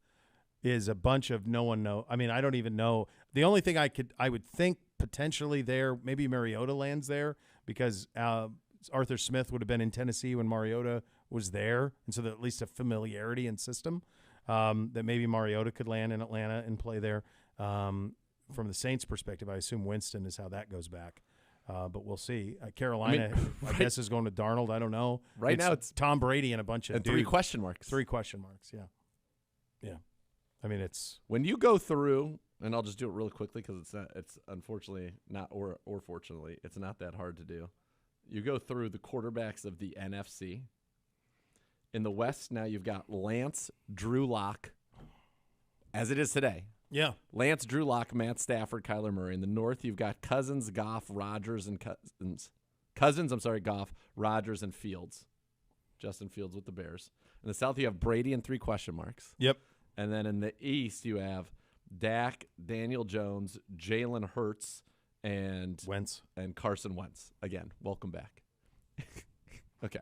is a bunch of no one know. I mean, I don't even know. The only thing I would think potentially there, maybe Mariota lands there because Arthur Smith would have been in Tennessee when Mariota was there, and so that at least a familiarity in system that maybe Mariota could land in Atlanta and play there. From the Saints' perspective, I assume Winston is how that goes back. But we'll see. Carolina, I guess, is going to Darnold. I don't know. Right now it's Tom Brady and a bunch of and dudes. 3 question marks. 3 question marks, yeah. Yeah. I mean, it's – When you go through, and I'll just do it really quickly because it's unfortunately not or fortunately, it's not that hard to do. You go through the quarterbacks of the NFC. In the West, now you've got Lance, Drew Lock, as it is today. yeah. Lance, Drew Lock, Matt Stafford, Kyler Murray. In the North, you've got Cousins, Goff, Rodgers, and Goff, Rodgers, and Fields. Justin Fields with the Bears. In the South, you have Brady and 3 question marks. Yep. And then in the East, you have Dak, Daniel Jones, Jalen Hurts, and Wentz. and Carson Wentz. Again, welcome back. Okay.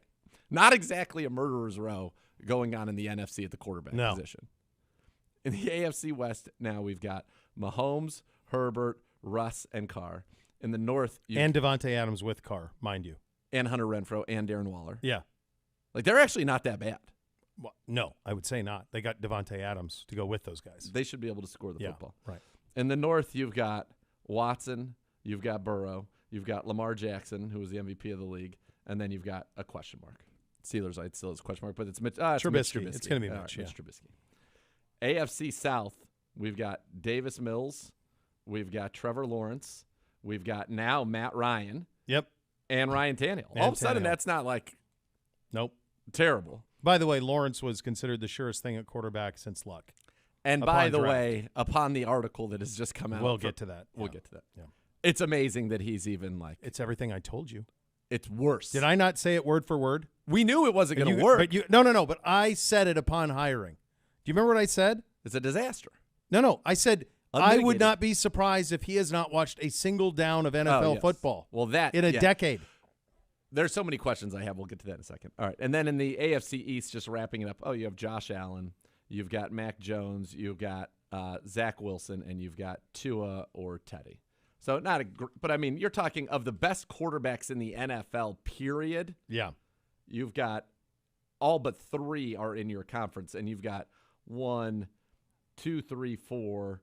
Not exactly a murderer's row going on in the NFC at the quarterback position. In the AFC West, now we've got Mahomes, Herbert, Russ, and Carr. In the North, And Devontae Adams with Carr, mind you. and Hunter Renfrow and Darren Waller. Yeah. Like, they're actually not that bad. Well, no, I would say not. They got Devontae Adams to go with those guys. They should be able to score the football. Right. In the North, you've got Watson, you've got Burrow, you've got Lamar Jackson, who was the MVP of the league, and then you'd still has a question mark, but it's Mitch Trubisky. Mitch Trubisky. It's going to be All Mitch, right, Mitch Trubisky. AFC South, we've got Davis Mills, we've got Trevor Lawrence, we've got now Matt Ryan, Yep. and Ryan Tannehill. And All of a sudden, Tannehill. that's not like Nope. terrible. By the way, Lawrence was considered the surest thing at quarterback since Luck. And Upon by the draft. way, upon the article that has just come out, We'll get to that. We'll Yeah. get to that. Yeah. It's amazing that he's even like, It's everything I told you. it's worse. Did I not say it word for word? We knew it wasn't going to You- work. But no. But I said it upon hiring. Do you remember what I said? It's a disaster. No. I said I would Unmitigated. not be surprised if he has not watched a single down of NFL yes. football Well, that in a yeah. decade. There's so many questions I have. We'll get to that in a second. All right. And then in the AFC East, just wrapping it up, you have Josh Allen, you've got Mac Jones, you've got Zach Wilson, and you've got Tua or Teddy. So but I mean, you're talking of the best quarterbacks in the NFL, period. Yeah. You've got all but 3 are in your conference, and you've got 1, 2, 3, 4,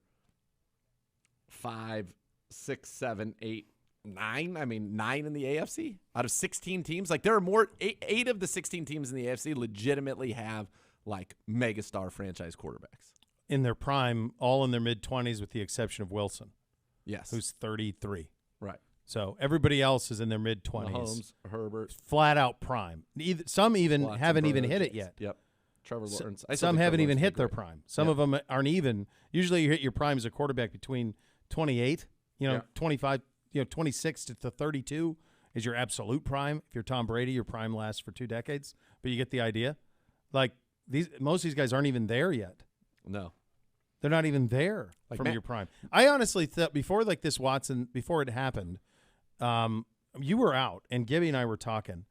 5, 6, 7, 8 9. I mean, 9 in the AFC out of 16 teams. Like there are more. 8 of the 16 teams in the AFC legitimately have like megastar franchise quarterbacks in their prime, all in their mid-20s, with the exception of Wilson. Yes, Who's 33. right. So everybody else is in their mid-20s. Mahomes, Herbert, flat out prime. Some even Watson, haven't even Burrow, hit it yet. Yep. Trevor Lawrence. Some haven't even hit their prime. Some of them aren't even. Usually you hit your prime as a quarterback between 28, 25, 26 to 32 is your absolute prime. If you're Tom Brady, your prime lasts for 2 decades. But you get the idea. Like most of these guys aren't even there yet. No. They're not even there from your prime. I honestly thought before this Watson, before it happened, you were out and Gibby and I were talking,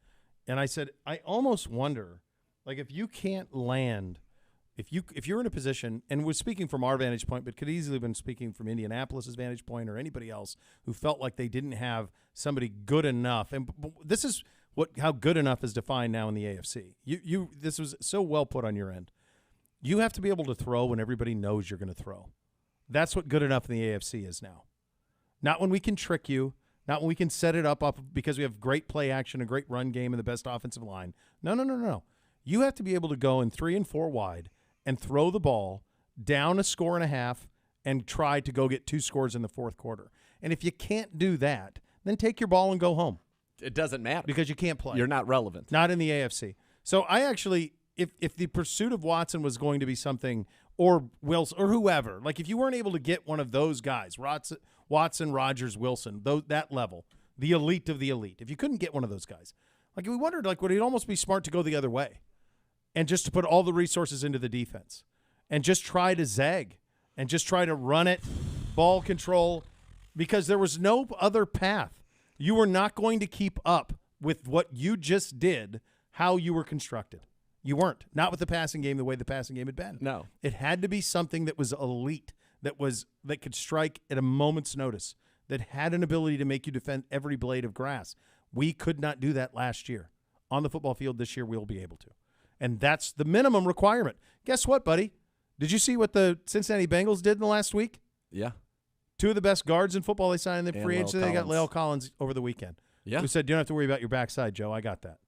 and I said, I almost wonder, like if you can't land, if you're in a position, and we're speaking from our vantage point, but could easily have been speaking from Indianapolis's vantage point or anybody else who felt like they didn't have somebody good enough. And this is how good enough is defined now in the AFC. This was so well put on your end. You have to be able to throw when everybody knows you're going to throw. That's what good enough in the AFC is now. Not when we can trick you, not when we can set it up because we have great play action, a great run game, and the best offensive line. No. You have to be able to go in 3 and 4 wide and throw the ball down a score and a half and try to go get 2 scores in the fourth quarter. And if you can't do that, then take your ball and go home. It doesn't matter. Because you can't play. You're not relevant. Not in the AFC. So I actually, if the pursuit of Watson was going to be something, or Wilson, or whoever, like if you weren't able to get one of those guys, Watson, Rodgers, Wilson, that level, the elite of the elite, if you couldn't get one of those guys, like we wondered, like would it almost be smart to go the other way and just to put all the resources into the defense and just try to zag and just try to run it, ball control, because there was no other path. You were not going to keep up with what you just did, how you were constructed. You weren't. Not with the passing game the way the passing game had been. No. It had to be something that was elite, that could strike at a moment's notice, that had an ability to make you defend every blade of grass. We could not do that last year. On the football field this year, we'll be able to. And that's the minimum requirement. Guess what, buddy? Did you see what the Cincinnati Bengals did in the last week? Yeah. 2 of the best guards in football they signed in the free La'el agency. They got Collins. La'el Collins over the weekend. Yeah. Who said, you don't have to worry about your backside, Joe. I got that.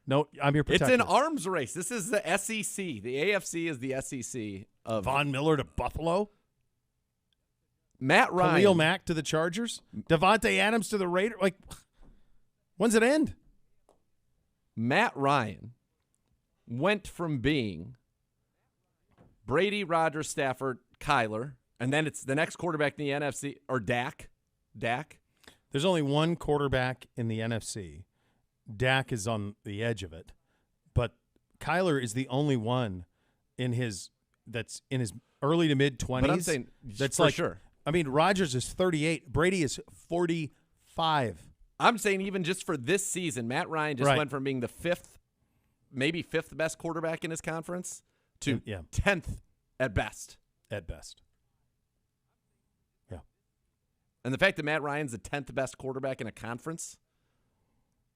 No, I'm your protector. It's an arms race. This is the SEC. The AFC is the SEC of Von Miller to Buffalo. Matt Ryan. Khalil Mack to the Chargers. Devontae Adams to the Raiders. Like, when's it end? Matt Ryan went from being Brady, Rodgers, Stafford, Kyler, and then it's the next quarterback in the NFC, or Dak. There's only one quarterback in the NFC. Dak is on the edge of it, but Kyler is the only one that's in his early to mid 20s. But I'm saying that's for like, sure. I mean, Rodgers is 38. Brady is 45. I'm saying even just for this season, Matt Ryan just went from being the 5th, maybe 5th best quarterback in his conference to 10th at best. At best. Yeah. And the fact that Matt Ryan's the 10th best quarterback in a conference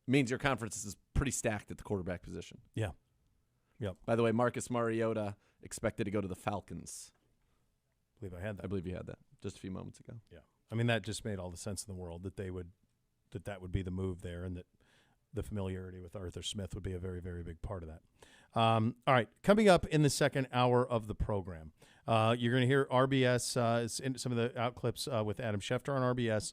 means your conference is pretty stacked at the quarterback position. Yeah. Yep. By the way, Marcus Mariota expected to go to the Falcons. I believe I had that. I believe you had that just a few moments ago. Yeah. I mean, that just made all the sense in the world that that would be the move there, and that the familiarity with Arthur Smith would be a very, very big part of that. All right, coming up in the second hour of the program, you're going to hear RBS, in some of the out clips with Adam Schefter on RBS,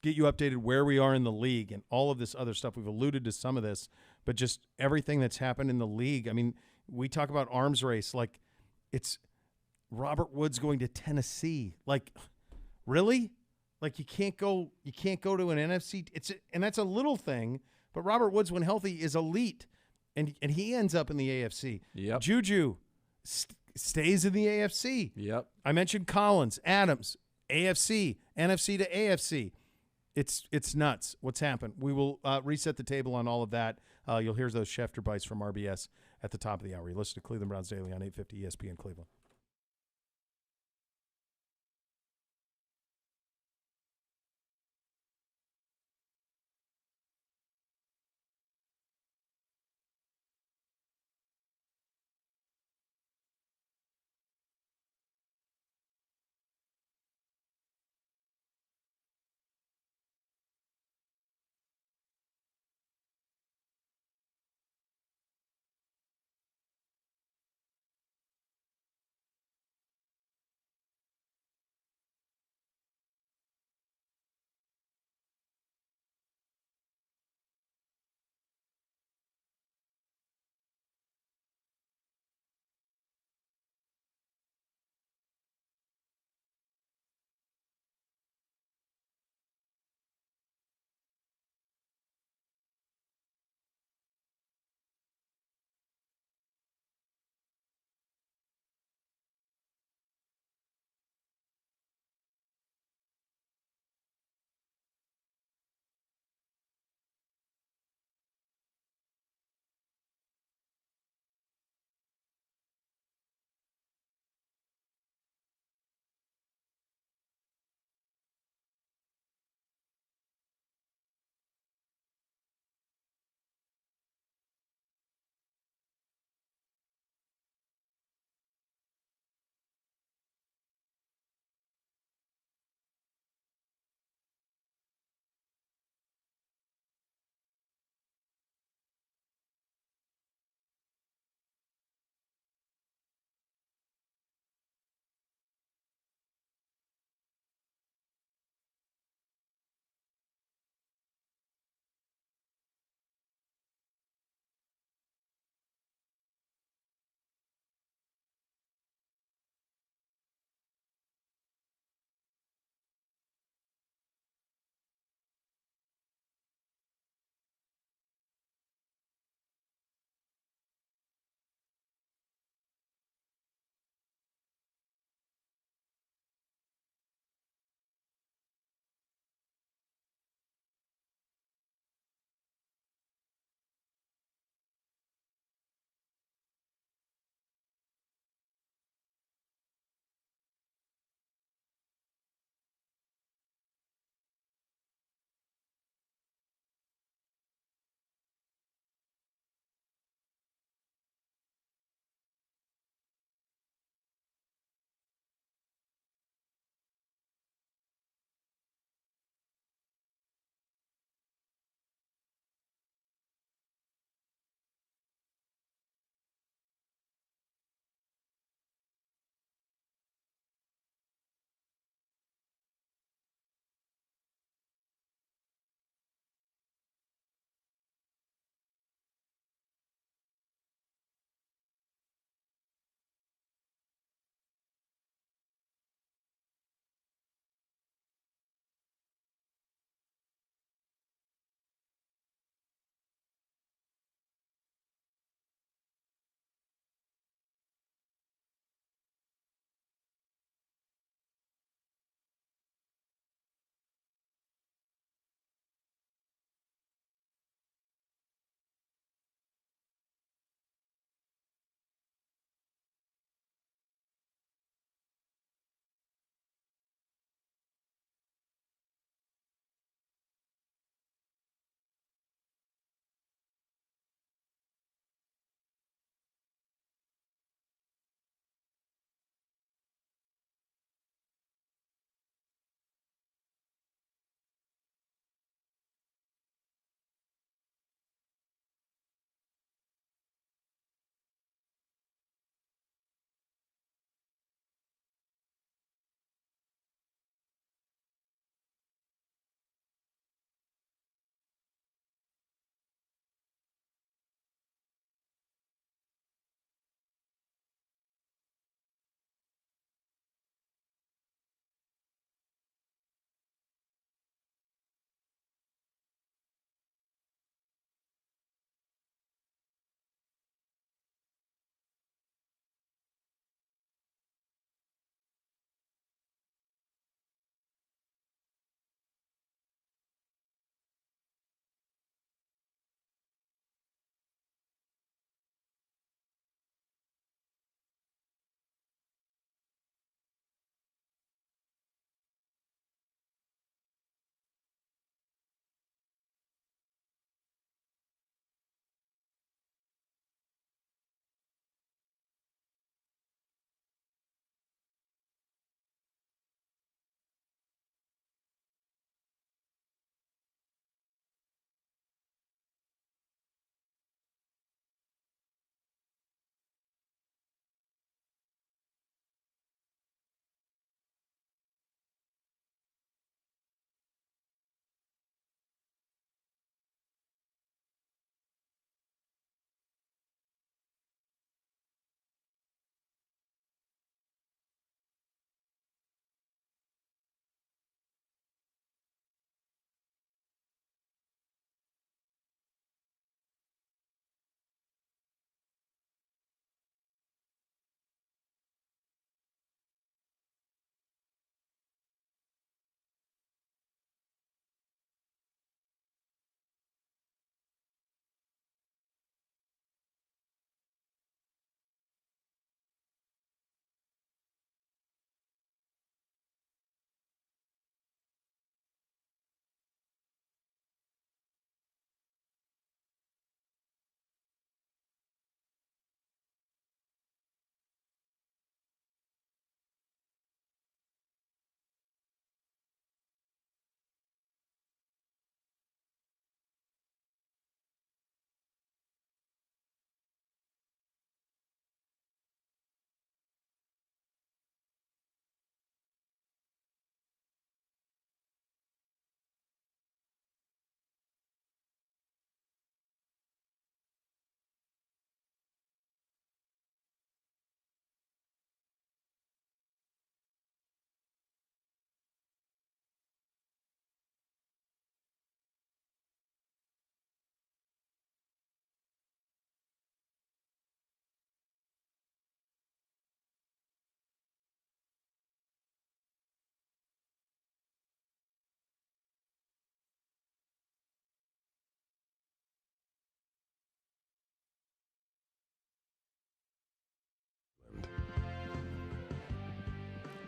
get you updated where we are in the league and all of this other stuff. We've alluded to some of this, but just everything that's happened in the league. I mean, we talk about arms race like it's Robert Woods going to Tennessee. Like, really? Like you can't go to an NFC. And that's a little thing, but Robert Woods, when healthy, is elite, and he ends up in the AFC. Yep. Juju stays in the AFC. Yep. I mentioned Collins, Adams, AFC, NFC to AFC. It's nuts what's happened. We will reset the table on all of that. You'll hear those Schefter bites from RBS at the top of the hour. You listen to Cleveland Browns Daily on 850 ESPN Cleveland.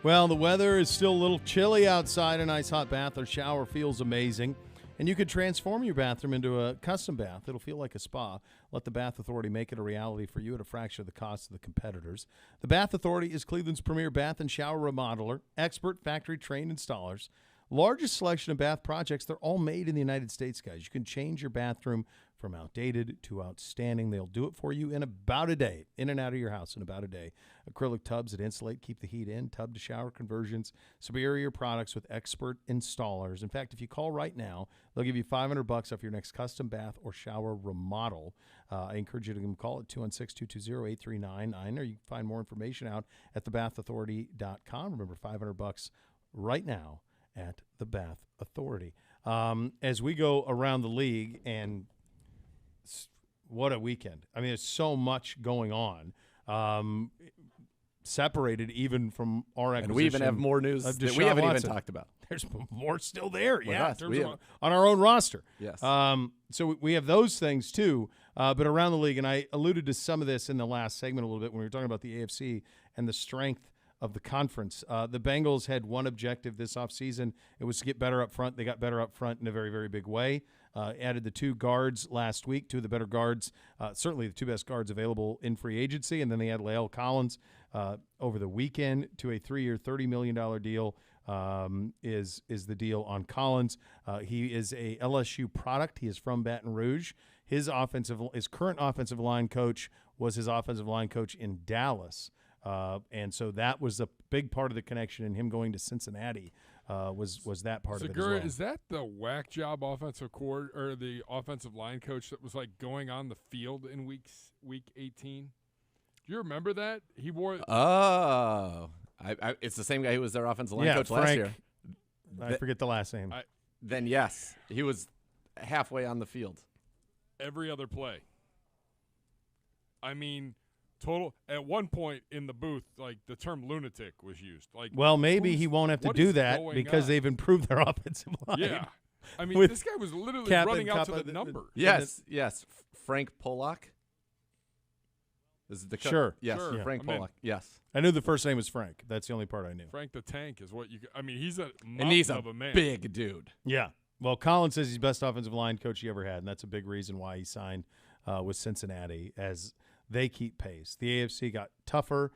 Well, the weather is still a little chilly outside. A nice hot bath or shower feels amazing. And you could transform your bathroom into a custom bath. It'll feel like a spa. Let the Bath Authority make it a reality for you at a fraction of the cost of the competitors. The Bath Authority is Cleveland's premier bath and shower remodeler, expert factory-trained installers. Largest selection of bath projects. They're all made in the United States, guys. You can change your bathroom from outdated to outstanding. They'll do it for you in about a day, in and out of your house in about a day. Acrylic tubs that insulate, keep the heat in, tub to shower conversions, superior products with expert installers. In fact, if you call right now, they'll give you $500 off your next custom bath or shower remodel. I encourage you to give them a call at 216-220-8399, or you can find more information out at thebathauthority.com. Remember, $500 right now at the Bath Authority. As we go around the league, and what a weekend. I mean, there's so much going on. Separated even from our acquisition. And we even have more news that we haven't even talked about. There's more still there, yeah, in terms of on our own roster. Yes. So we have those things too, but around the league, and I alluded to some of this in the last segment a little bit when we were talking about the AFC and the strength of the conference. The Bengals had one objective this offseason. It was to get better up front. They got better up front in a very, very big way. Added the two guards last week, two of the better guards, certainly the two best guards available in free agency. And then they had Lael Collins over the weekend to a 3-year, $30 million deal is the deal on Collins. He is a LSU product. He is from Baton Rouge. His current offensive line coach was his offensive line coach in Dallas. And so that was a big part of the connection in him going to Cincinnati. Was that part of it as well. Is that the whack job offensive core or the offensive line coach that was like going on the field in week 18? Do you remember that? He wore. Oh, it's the same guy who was their offensive line coach last year. I forget the last name. Then yes, he was halfway on the field. Every other play. I mean. Total at one point in the booth, like the term lunatic was used. Like, well, maybe he won't have to do that because they've improved their offensive line. Yeah, I mean, this guy was literally running out to the number. Yes. Frank Polak. This is the sure. Yes, sure. Frank Polak. Yes, I knew the first name was Frank. That's the only part I knew. Frank the Tank is what you. I mean, he's a of a man. Big dude. Yeah. Well, Collins says he's best offensive line coach he ever had, and that's a big reason why he signed with Cincinnati as they keep pace. The AFC got tougher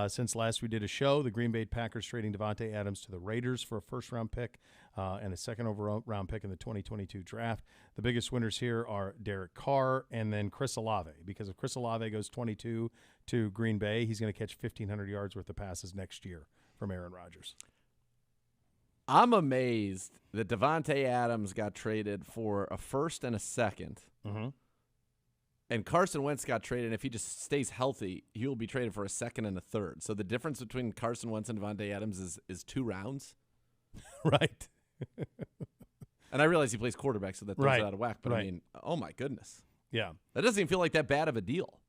since last we did a show. The Green Bay Packers trading Davante Adams to the Raiders for a first-round pick and a second-round pick in the 2022 draft. The biggest winners here are Derek Carr and then Chris Olave, because if Chris Olave goes 22 to Green Bay, he's going to catch 1,500 yards worth of passes next year from Aaron Rodgers. I'm amazed that Davante Adams got traded for a first and a second. Mm-hmm. And Carson Wentz got traded, and if he just stays healthy, he will be traded for a second and a third. So the difference between Carson Wentz and Davante Adams is 2 rounds. Right. And I realize he plays quarterback, so that throws it out of whack. But, I mean, oh, my goodness. Yeah. That doesn't even feel like that bad of a deal.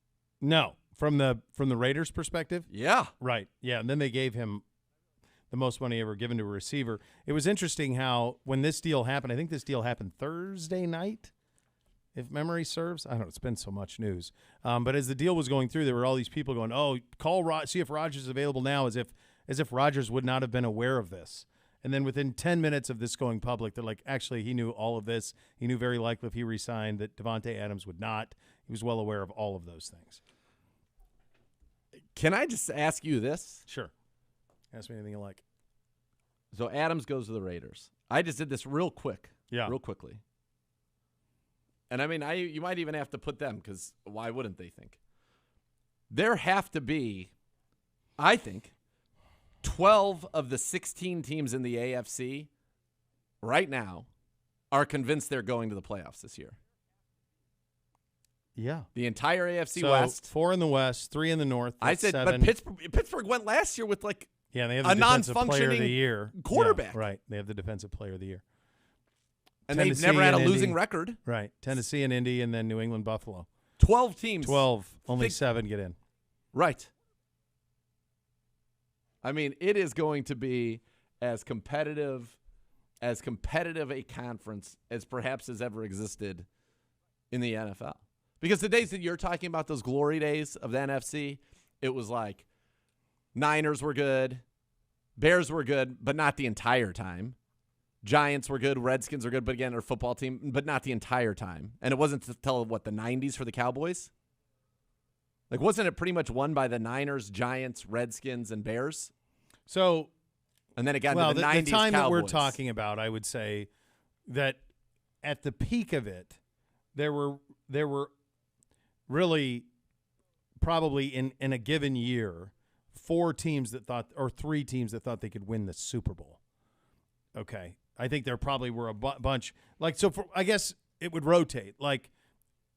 No. From the Raiders' perspective? Yeah. Right. Yeah, and then they gave him the most money ever given to a receiver. It was interesting how when this deal happened, I think this deal happened Thursday night, if memory serves. I don't know. It's been so much news. But as the deal was going through, there were all these people going, oh, see if Rodgers is available now, as if Rodgers would not have been aware of this. And then within 10 minutes of this going public, they're like, actually, he knew all of this. He knew very likely if he re-signed that Davante Adams would not. He was well aware of all of those things. Can I just ask you this? Sure. Ask me anything you like. So Adams goes to the Raiders. I just did this real quickly. And, I mean, you might even have to put them, because why wouldn't they think? There have to be, I think, 12 of the 16 teams in the AFC right now are convinced they're going to the playoffs this year. Yeah. The entire AFC so West. 4 in the West, 3 in the North. I said, 7. But Pittsburgh went last year with, like, they have a the defensive player of the non-functioning year. quarterback. Yeah, right. They have the defensive player of the year. And Tennessee they've never had a and losing Indy. record. Right. Tennessee and Indy, and then New England, Buffalo. 12 teams. 12. Only 7 get in. Right. I mean, it is going to be as competitive a conference as perhaps has ever existed in the NFL. Because the days that you're talking about, those glory days of the NFC, it was like Niners were good, Bears were good, but not the entire time. Giants were good. Redskins were good, but again, our football team, but not the entire time. And it wasn't until, the 90s for the Cowboys? Like, wasn't it pretty much won by the Niners, Giants, Redskins, and Bears? So, and then it got well, into the 90s the time Cowboys. that we're talking about, I would say that at the peak of it, there were really probably in a given year 4 teams that thought, or 3 teams that thought they could win the Super Bowl. Okay. I think there probably were a bunch. Like, so I guess it would rotate. Like,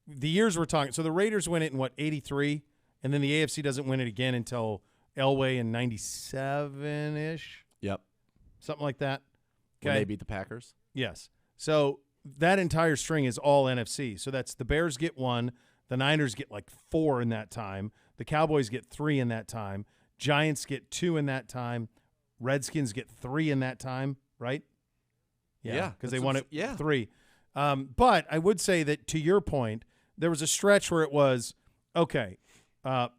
the years we're talking. So the Raiders win it in, 83? And then the AFC doesn't win it again until Elway in 97-ish? Yep. Something like that. Okay. When they beat the Packers? Yes. So that entire string is all NFC. So that's the Bears get 1. The Niners get like 4 in that time. The Cowboys get 3 in that time. Giants get 2 in that time. Redskins get 3 in that time, right? Yeah. Because they won it 3. Yeah. But I would say that, to your point, there was a stretch where it was, okay,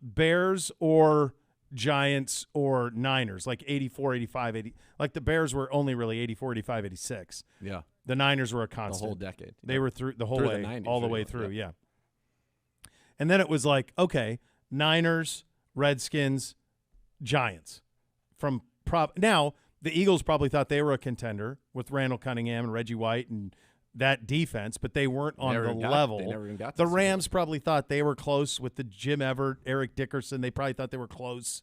Bears or Giants or Niners, like 84, 85, 80. Like the Bears were only really 84, 85, 86. Yeah. The Niners were a The constant. whole decade. They were through the whole Through way, the 90s, all the really, way through, yeah. And then it was like, okay, Niners, Redskins, Giants. Now, the Eagles probably thought they were a contender with Randall Cunningham and Reggie White and that defense, but they weren't on the level. They never even got the Rams probably thought they were close with the Jim Everett, Eric Dickerson. They probably thought they were close.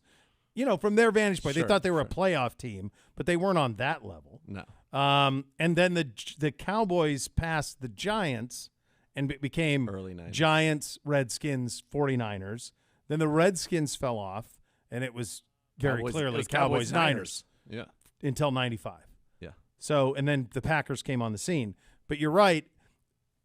From their vantage point, they thought they were a playoff team, but they weren't on that level. No. And then the Cowboys passed the Giants and became Early 90s. Giants, Redskins, 49ers. Then the Redskins fell off, and it was very clearly Cowboys, Niners. Yeah. Until 95. Yeah. So, and then the Packers came on the scene. But you're right.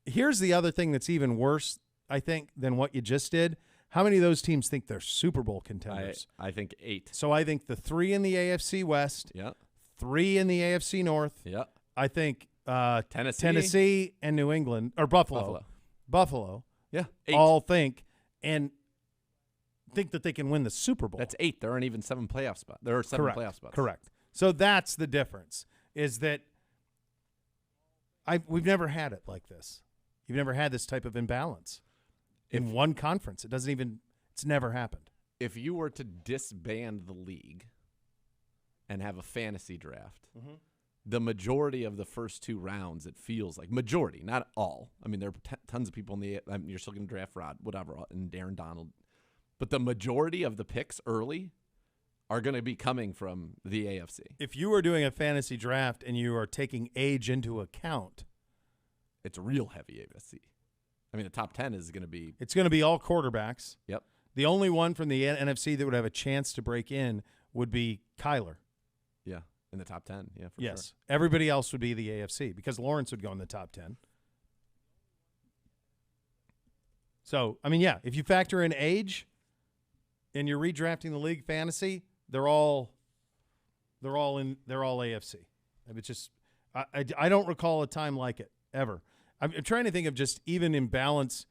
Here's the other thing that's even worse, I think, than what you just did. How many of those teams think they're Super Bowl contenders? I think 8. So I think the 3 in the AFC West, Yeah. 3 in the AFC North. Yeah. I think Tennessee and New England, or Buffalo. Yeah. 8. All think that they can win the Super Bowl. That's 8. There aren't even 7 playoff spots. There are 7 playoff spots. Correct. So that's the difference, is that we've never had it like this. You've never had this type of imbalance in one conference. It's never happened. If you were to disband the league and have a fantasy draft, the majority of the first 2 rounds, it feels like, majority, not all. I mean, there are tons of people you're still going to draft Rod, whatever, and Darren Donald. But the majority of the picks early are going to be coming from the AFC. If you are doing a fantasy draft and you are taking age into account, it's real heavy AFC. I mean, the top 10 is going to be... It's going to be all quarterbacks. Yep. The only one from the NFC that would have a chance to break in would be Kyler. Yeah, in the top 10. Yeah, for yes. sure. Everybody else would be the AFC because Lawrence would go in the top 10. So, I mean, yeah, if you factor in age and you're redrafting the league fantasy, they're all AFC. It's just I don't recall a time like it ever. I'm trying to think of just even imbalance.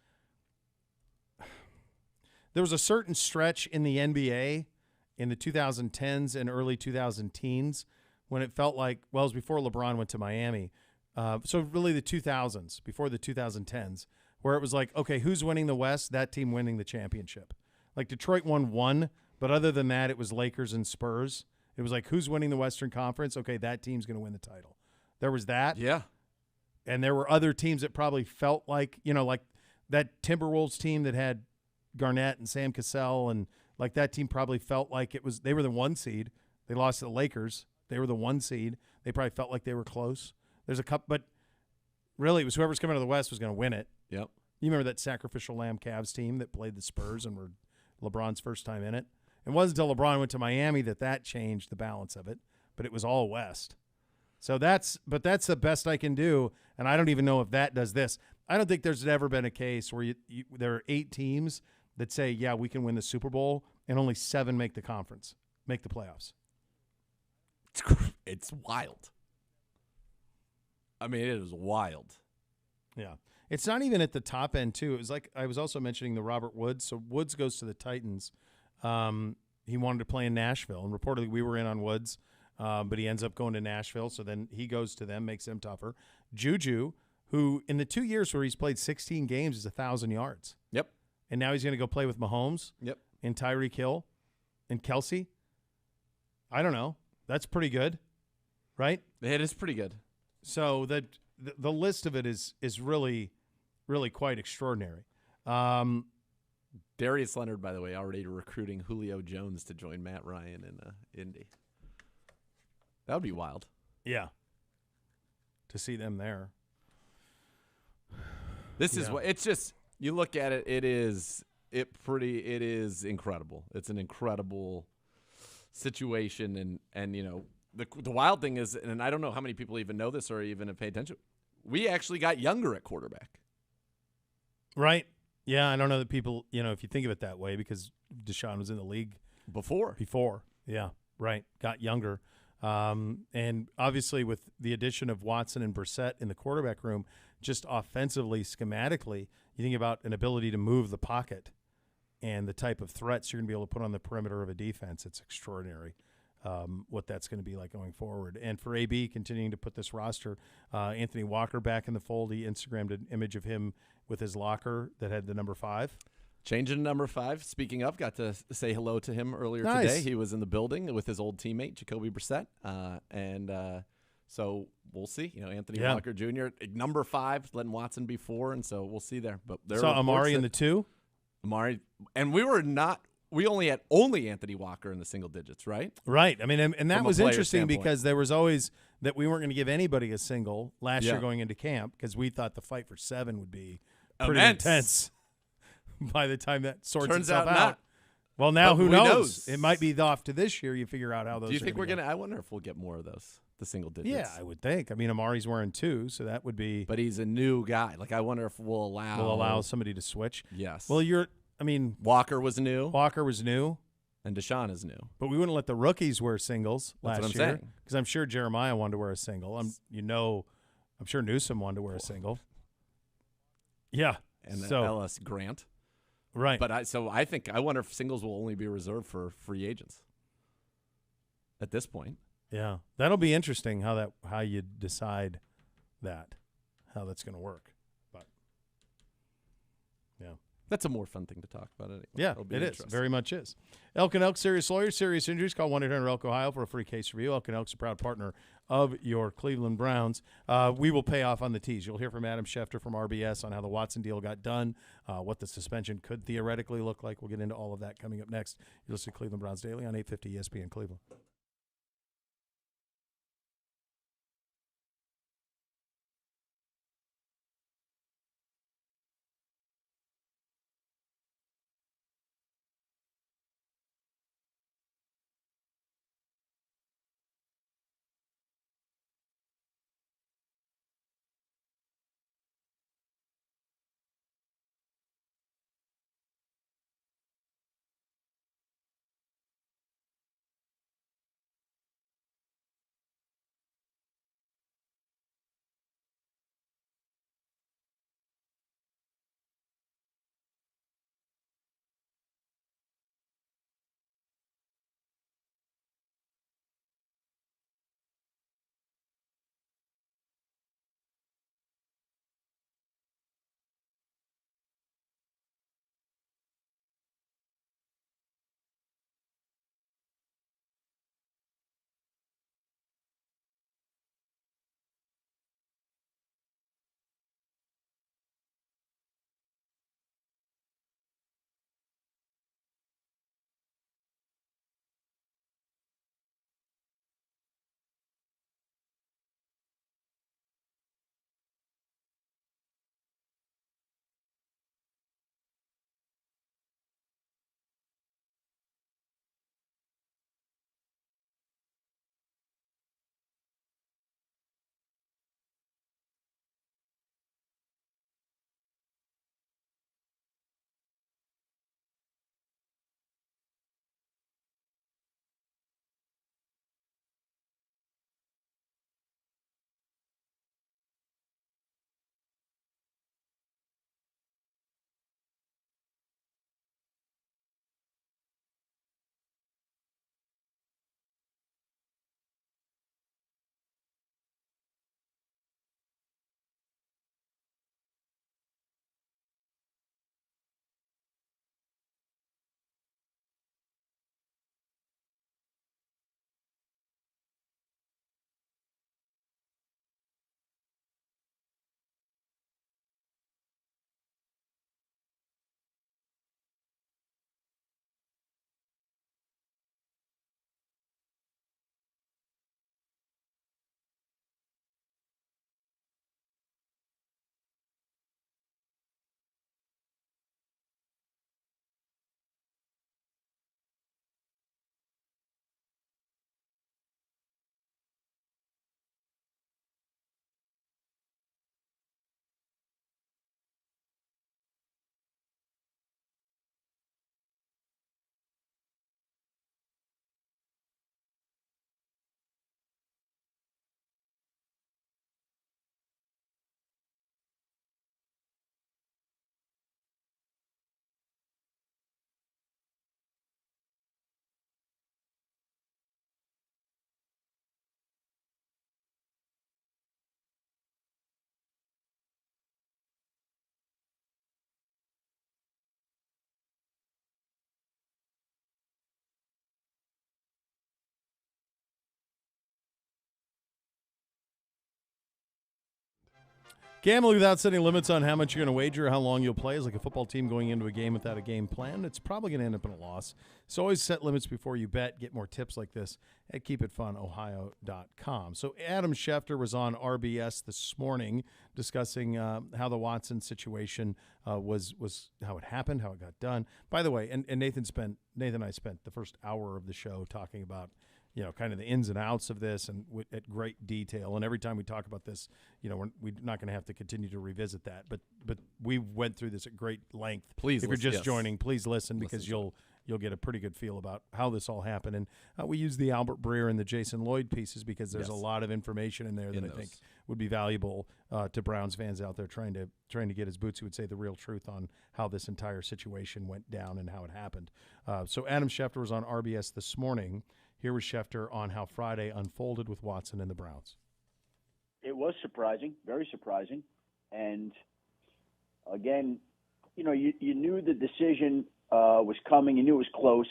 There was a certain stretch in the NBA in the 2010s and early 2010s when it felt like, well, it was before LeBron went to Miami. So really the 2000s, before the 2010s, where it was like, okay, who's winning the West? That team winning the championship. Like Detroit won 1, but other than that, it was Lakers and Spurs. It was like, who's winning the Western Conference? Okay, that team's going to win the title. There was that. Yeah. And there were other teams that probably felt like, like that Timberwolves team that had Garnett and Sam Cassell, and like that team probably felt like they were the 1 seed. They lost to the Lakers. They were the 1 seed. They probably felt like they were close. There's a couple, but really it was whoever's coming to the West was going to win it. Yep. You remember that sacrificial lamb Cavs team that played the Spurs and were LeBron's first time in it? It wasn't until LeBron went to Miami that changed the balance of it, but it was all West. So that's the best I can do, and I don't even know if that does this. I don't think there's ever been a case where there are 8 teams that say, yeah, we can win the Super Bowl, and only 7 make the playoffs. It's wild. I mean, it is wild. Yeah. It's not even at the top end, too. It was like I was also mentioning the Robert Woods. So Woods goes to the Titans. He wanted to play in Nashville, and reportedly we were in on Woods. but he ends up going to Nashville. So then he goes to them, makes them tougher. Juju, who in the 2 years where he's played 16 games is 1,000 yards. Yep. And now he's going to go play with Mahomes. Yep. And Tyreek Hill and Kelsey. I don't know. That's pretty good, right? It is pretty good. So the list of it is really, really quite extraordinary. Darius Leonard, by the way, already recruiting Julio Jones to join Matt Ryan in Indy. That would be wild. Yeah. To see them there. This is what it's just. You look at it. It is incredible. It's an incredible situation, and you know the wild thing is, and I don't know how many people even know this or even have paid attention. We actually got younger at quarterback. Right. Yeah, I don't know that people, if you think of it that way, because Deshaun was in the league Before. Yeah, right. Got younger. And obviously with the addition of Watson and Brissett in the quarterback room, just offensively, schematically, you think about an ability to move the pocket and the type of threats you're going to be able to put on the perimeter of a defense. It's extraordinary what that's going to be like going forward. And for AB continuing to put this roster, Anthony Walker back in the fold. He Instagrammed an image of him with his locker that had the number 5. Changing to number 5. Speaking of, got to say hello to him earlier Nice. today. He was in the building with his old teammate, Jacoby Brissett. So we'll see. Anthony Walker Jr., number 5, letting Watson be 4, and so we'll see there. But there So Amari in the 2? Amari, and we only had Anthony Walker in the single digits, right? Right. I mean, and that From a was player interesting standpoint. because there was always that we weren't going to give anybody a single last year Yeah. going into camp because we thought the fight for 7 would be pretty Immense. intense by the time that sorts Turns itself out out. not. Well, now But who who knows? knows? It might be off to this year. You figure out how those Do you are think we're go. going to – I wonder if we'll get more of those, the single digits. Yeah, I would think. I mean, Amari's wearing 2, so that would be But he's a new guy. Like, I wonder if we'll allow somebody to switch. Yes. Well, Walker was new, Walker was new, and Deshaun is new. but we wouldn't let the rookies wear singles That's last what I'm year saying. because I'm sure Jeremiah wanted to wear a single. I'm sure Newsom wanted to wear a single. Yeah, And so Ellis Grant. right. But I wonder if singles will only be reserved for free agents at this point. Yeah, that'll be interesting how you decide how that's going to work. But yeah, That's a more fun thing to talk about. Anyway. yeah, It'll be it is. interesting. Very much is. Elk and Elk Serious Lawyers, serious injuries. Call 1-800-ELK Ohio for a free case review. Elk and Elk's a proud partner of your Cleveland Browns. We will pay off on the tees. You'll hear from Adam Schefter from RBS on how the Watson deal got done, what the suspension could theoretically look like. We'll get into all of that coming up next. You'll see Cleveland Browns Daily on 850 ESPN Cleveland. Gambling without setting limits on how much you're going to wager or how long you'll play is like a football team going into a game without a game plan. It's probably going to end up in a loss. So always set limits before you bet. Get more tips like this at keepitfunohio.com. So Adam Schefter was on RBS this morning discussing how the Watson situation was how it happened, how it got done. By the way, and Nathan and I spent the first hour of the show talking about kind of the ins and outs of this and at great detail. And every time we talk about this, we're not going to have to continue to revisit that. But we went through this at great length. Please, if you're just yes. joining, please listen because you'll get a pretty good feel about how this all happened. And we use the Albert Breer and the Jason Lloyd pieces because there's a lot of information in there that I think would be valuable to Browns fans out there trying to get, as Bootsy would say, the real truth on how this entire situation went down and how it happened. So Adam Schefter was on RBS this morning. Here was Schefter on how Friday unfolded with Watson and the Browns. It was surprising, very surprising. And, again, you knew the decision was coming. You knew it was close.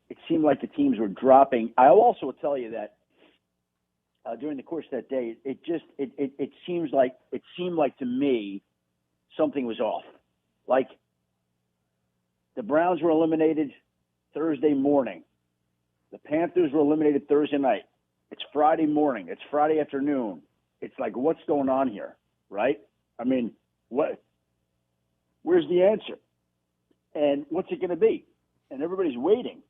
It seemed like the teams were dropping. I also will tell you that during the course of that day, it seemed like to me something was off. Like the Browns were eliminated Thursday morning. The Panthers were eliminated Thursday night. It's Friday morning. It's Friday afternoon. It's like, what's going on here, right? I mean, what? Where's the answer? And what's it going to be? And everybody's waiting.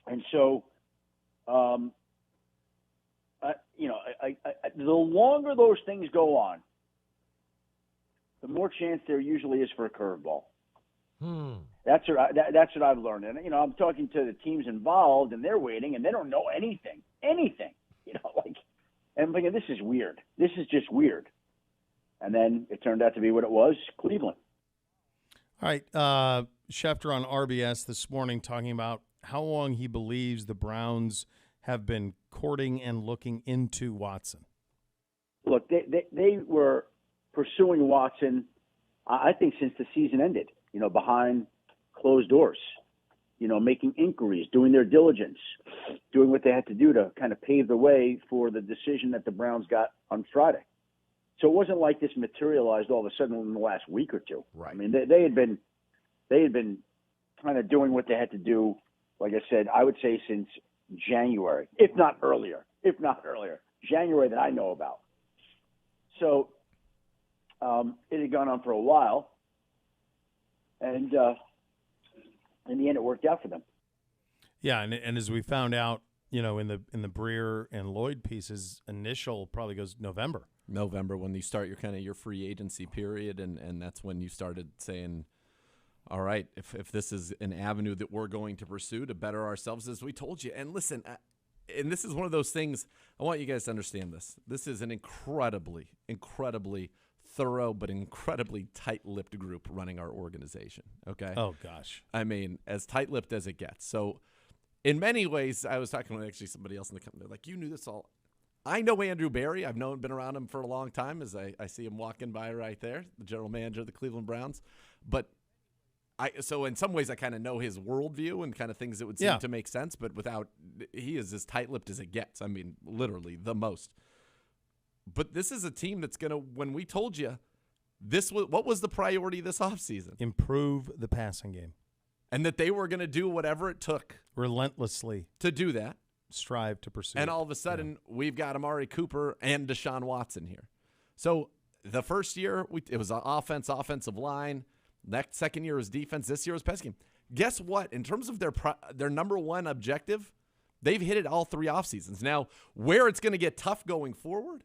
And so, the longer those things go on, the more chance there usually is for a curveball. That's what I've learned. And, I'm talking to the teams involved, and they're waiting, and they don't know anything. And I'm thinking, this is weird. This is just weird. And then it turned out to be what it was, Cleveland. All right, Schefter on RBS this morning talking about how long he believes the Browns have been courting and looking into Watson. Look, they were pursuing Watson, I think, since the season ended. Behind closed doors, making inquiries, doing their diligence, doing what they had to do to kind of pave the way for the decision that the Browns got on Friday. So it wasn't like this materialized all of a sudden in the last week or two. Right. I mean, they had been kind of doing what they had to do, like I said, I would say since January, if not earlier, January that I know about. So it had gone on for a while. And in the end, it worked out for them. Yeah, and as we found out, in the Breer and Lloyd pieces, initial probably goes November when you start your free agency period, and that's when you started saying, all right, if this is an avenue that we're going to pursue to better ourselves, as we told you. And listen, and this is one of those things, I want you guys to understand this. This is an incredibly, incredibly thorough but incredibly tight-lipped group running our organization, okay? Oh, gosh. I mean, as tight-lipped as it gets. So in many ways, I was talking with actually somebody else in the company. They're like, you knew this all. I know Andrew Berry. I've been around him for a long time as I see him walking by right there, the general manager of the Cleveland Browns. But so in some ways I kind of know his worldview and kind of things that would seem to make sense, but he is as tight-lipped as it gets. I mean, literally the most. But this is a team that's going to, when we told you, what was the priority this offseason? Improve the passing game. And that they were going to do whatever it took. Relentlessly. To do that. Strive to pursue. And all of a sudden, we've got Amari Cooper and Deshaun Watson here. So the first year, it was offensive line. Next second year was defense. This year was passing game. Guess what? In terms of their number one objective, they've hit it all three off seasons. Now, where it's going to get tough going forward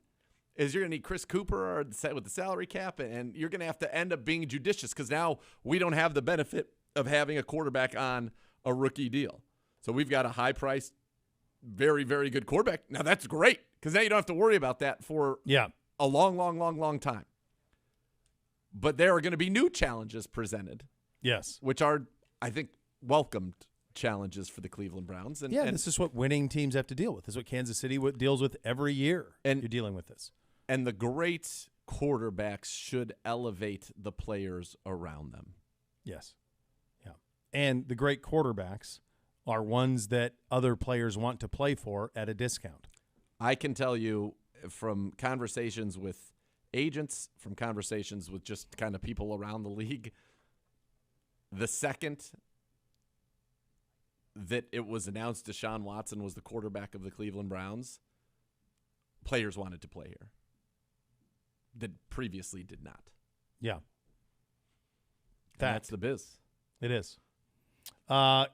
is you're going to need Chris Cooper with the salary cap, and you're going to have to end up being judicious because now we don't have the benefit of having a quarterback on a rookie deal. So we've got a high-priced, very, very good quarterback. Now that's great because now you don't have to worry about that for a long, long, long, long time. But there are going to be new challenges presented. Yes. Which are, I think, welcomed challenges for the Cleveland Browns. And this is what winning teams have to deal with. This is what Kansas City deals with every year. And you're dealing with this. And the great quarterbacks should elevate the players around them. Yes. Yeah. And the great quarterbacks are ones that other players want to play for at a discount. I can tell you from conversations with agents, from conversations with just kind of people around the league, the second that it was announced Deshaun Watson was the quarterback of the Cleveland Browns, players wanted to play here that previously did not. Yeah. That's the biz. It is.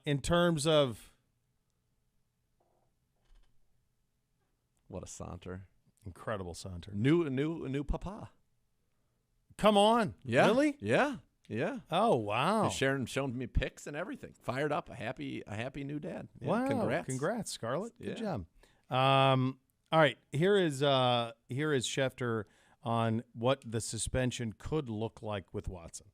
In terms of What a saunter. incredible saunter. New papa. Come on. Yeah. Really? Yeah. Yeah. Oh, wow. Sharon showed me pics and everything. Fired up. A happy new dad. Yeah, Wow. Congrats. Scarlett. Good Yeah. job. All right. Here is Schefter on what the suspension could look like with Watson.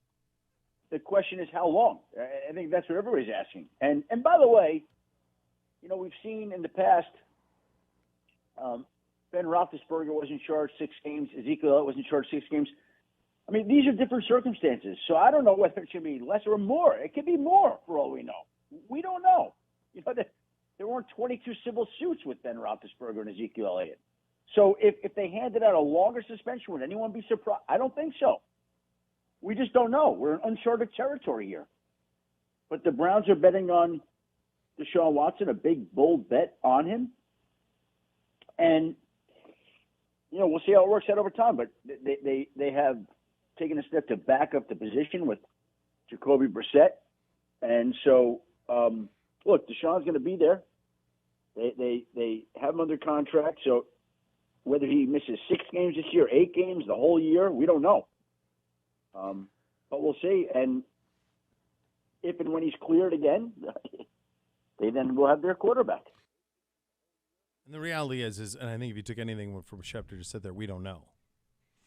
The question is how long? I think that's what everybody's asking. And by the way, we've seen in the past, Ben Roethlisberger was in charge 6 games. Ezekiel Elliott was in charge 6 games. I mean, these are different circumstances. So I don't know whether it should be less or more. It could be more for all we know. We don't know. There weren't 22 civil suits with Ben Roethlisberger and Ezekiel Elliott. So if they handed out a longer suspension, would anyone be surprised? I don't think so. We just don't know. We're in uncharted territory here. But the Browns are betting on Deshaun Watson, a big, bold bet on him. And, we'll see how it works out over time. But they have taken a step to back up the position with Jacoby Brissett. And so, look, Deshaun's going to be there. They have him under contract. So whether he misses 6 games this year, 8 games, the whole year, we don't know. But we'll see. And if and when he's cleared again, they then will have their quarterback. And the reality is, and I think if you took anything from Schefter just said there, we don't know.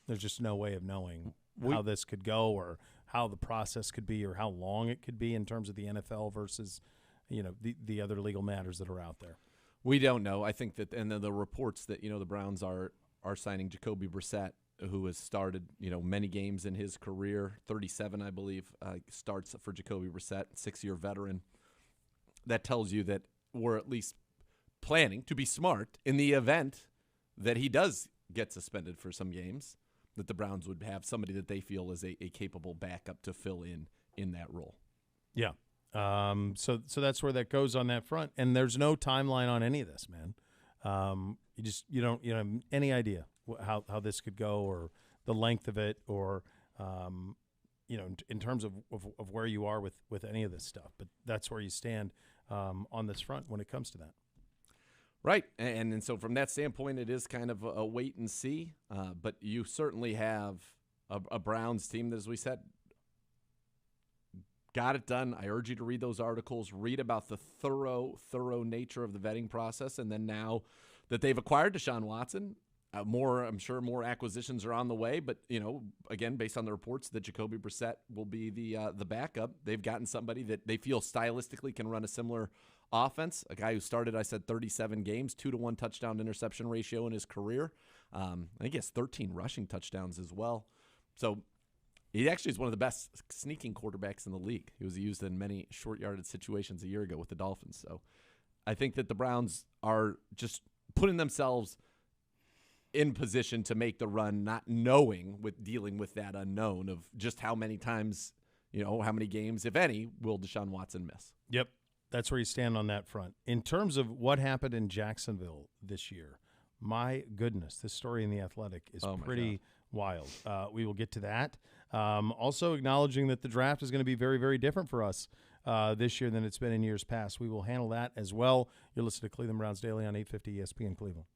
There's just no way of knowing how this could go or how the process could be or how long it could be in terms of the NFL versus, the other legal matters that are out there. We don't know. I think that, and then the reports that, the Browns are signing Jacoby Brissett, who has started, many games in his career, 37, I believe, starts for Jacoby Brissett, 6-year veteran. That tells you that we're at least planning to be smart in the event that he does get suspended for some games, that the Browns would have somebody that they feel is a capable backup to fill in that role. Yeah. So that's where that goes on that front. And there's no timeline on any of this, man. You don't have any idea how this could go or the length of it or, in terms of where you are with any of this stuff. But that's where you stand on this front when it comes to that. Right. And so from that standpoint, it is kind of a wait and see. But you certainly have a Browns team that, as we said, got it done. I urge you to read those articles, read about the thorough nature of the vetting process. And then now that they've acquired Deshaun Watson, I'm sure more acquisitions are on the way. But, again, based on the reports that Jacoby Brissett will be the backup, they've gotten somebody that they feel stylistically can run a similar offense, a guy who started, 37 games, 2-to-1 touchdown interception ratio in his career. I think he has 13 rushing touchdowns as well. So he actually is one of the best sneaking quarterbacks in the league. He was used in many short-yarded situations a year ago with the Dolphins. So I think that the Browns are just putting themselves in position to make the run, not knowing, with dealing with that unknown of just how many times, how many games, if any, will Deshaun Watson miss. Yep. That's where you stand on that front. In terms of what happened in Jacksonville this year, my goodness, this story in The Athletic is pretty wild. We will get to that. Also acknowledging that the draft is going to be very, very different for us this year than it's been in years past. We will handle that as well. You're listening to Cleveland Browns Daily on 850 ESPN Cleveland.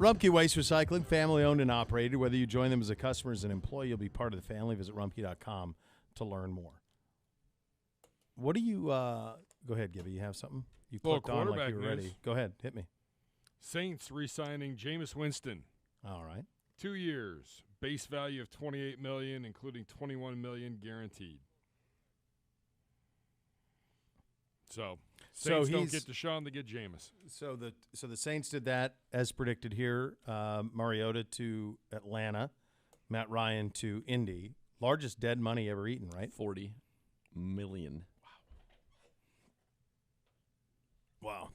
Rumpke Waste Recycling, family-owned and operated. Whether you join them as a customer or as an employee, you'll be part of the family. Visit rumpke.com to learn more. What do you go ahead, Gibby. You have something? You Well, clicked on like quarterback you were ready. news. Go ahead. Hit me. Saints re-signing Jameis Winston. All right. 2 years, base value of $28 million, including $21 million guaranteed. So Saints don't get Deshaun, they get Jameis. So the Saints did that as predicted here. Mariota to Atlanta, Matt Ryan to Indy. Largest dead money ever eaten, right? $40 million. Wow.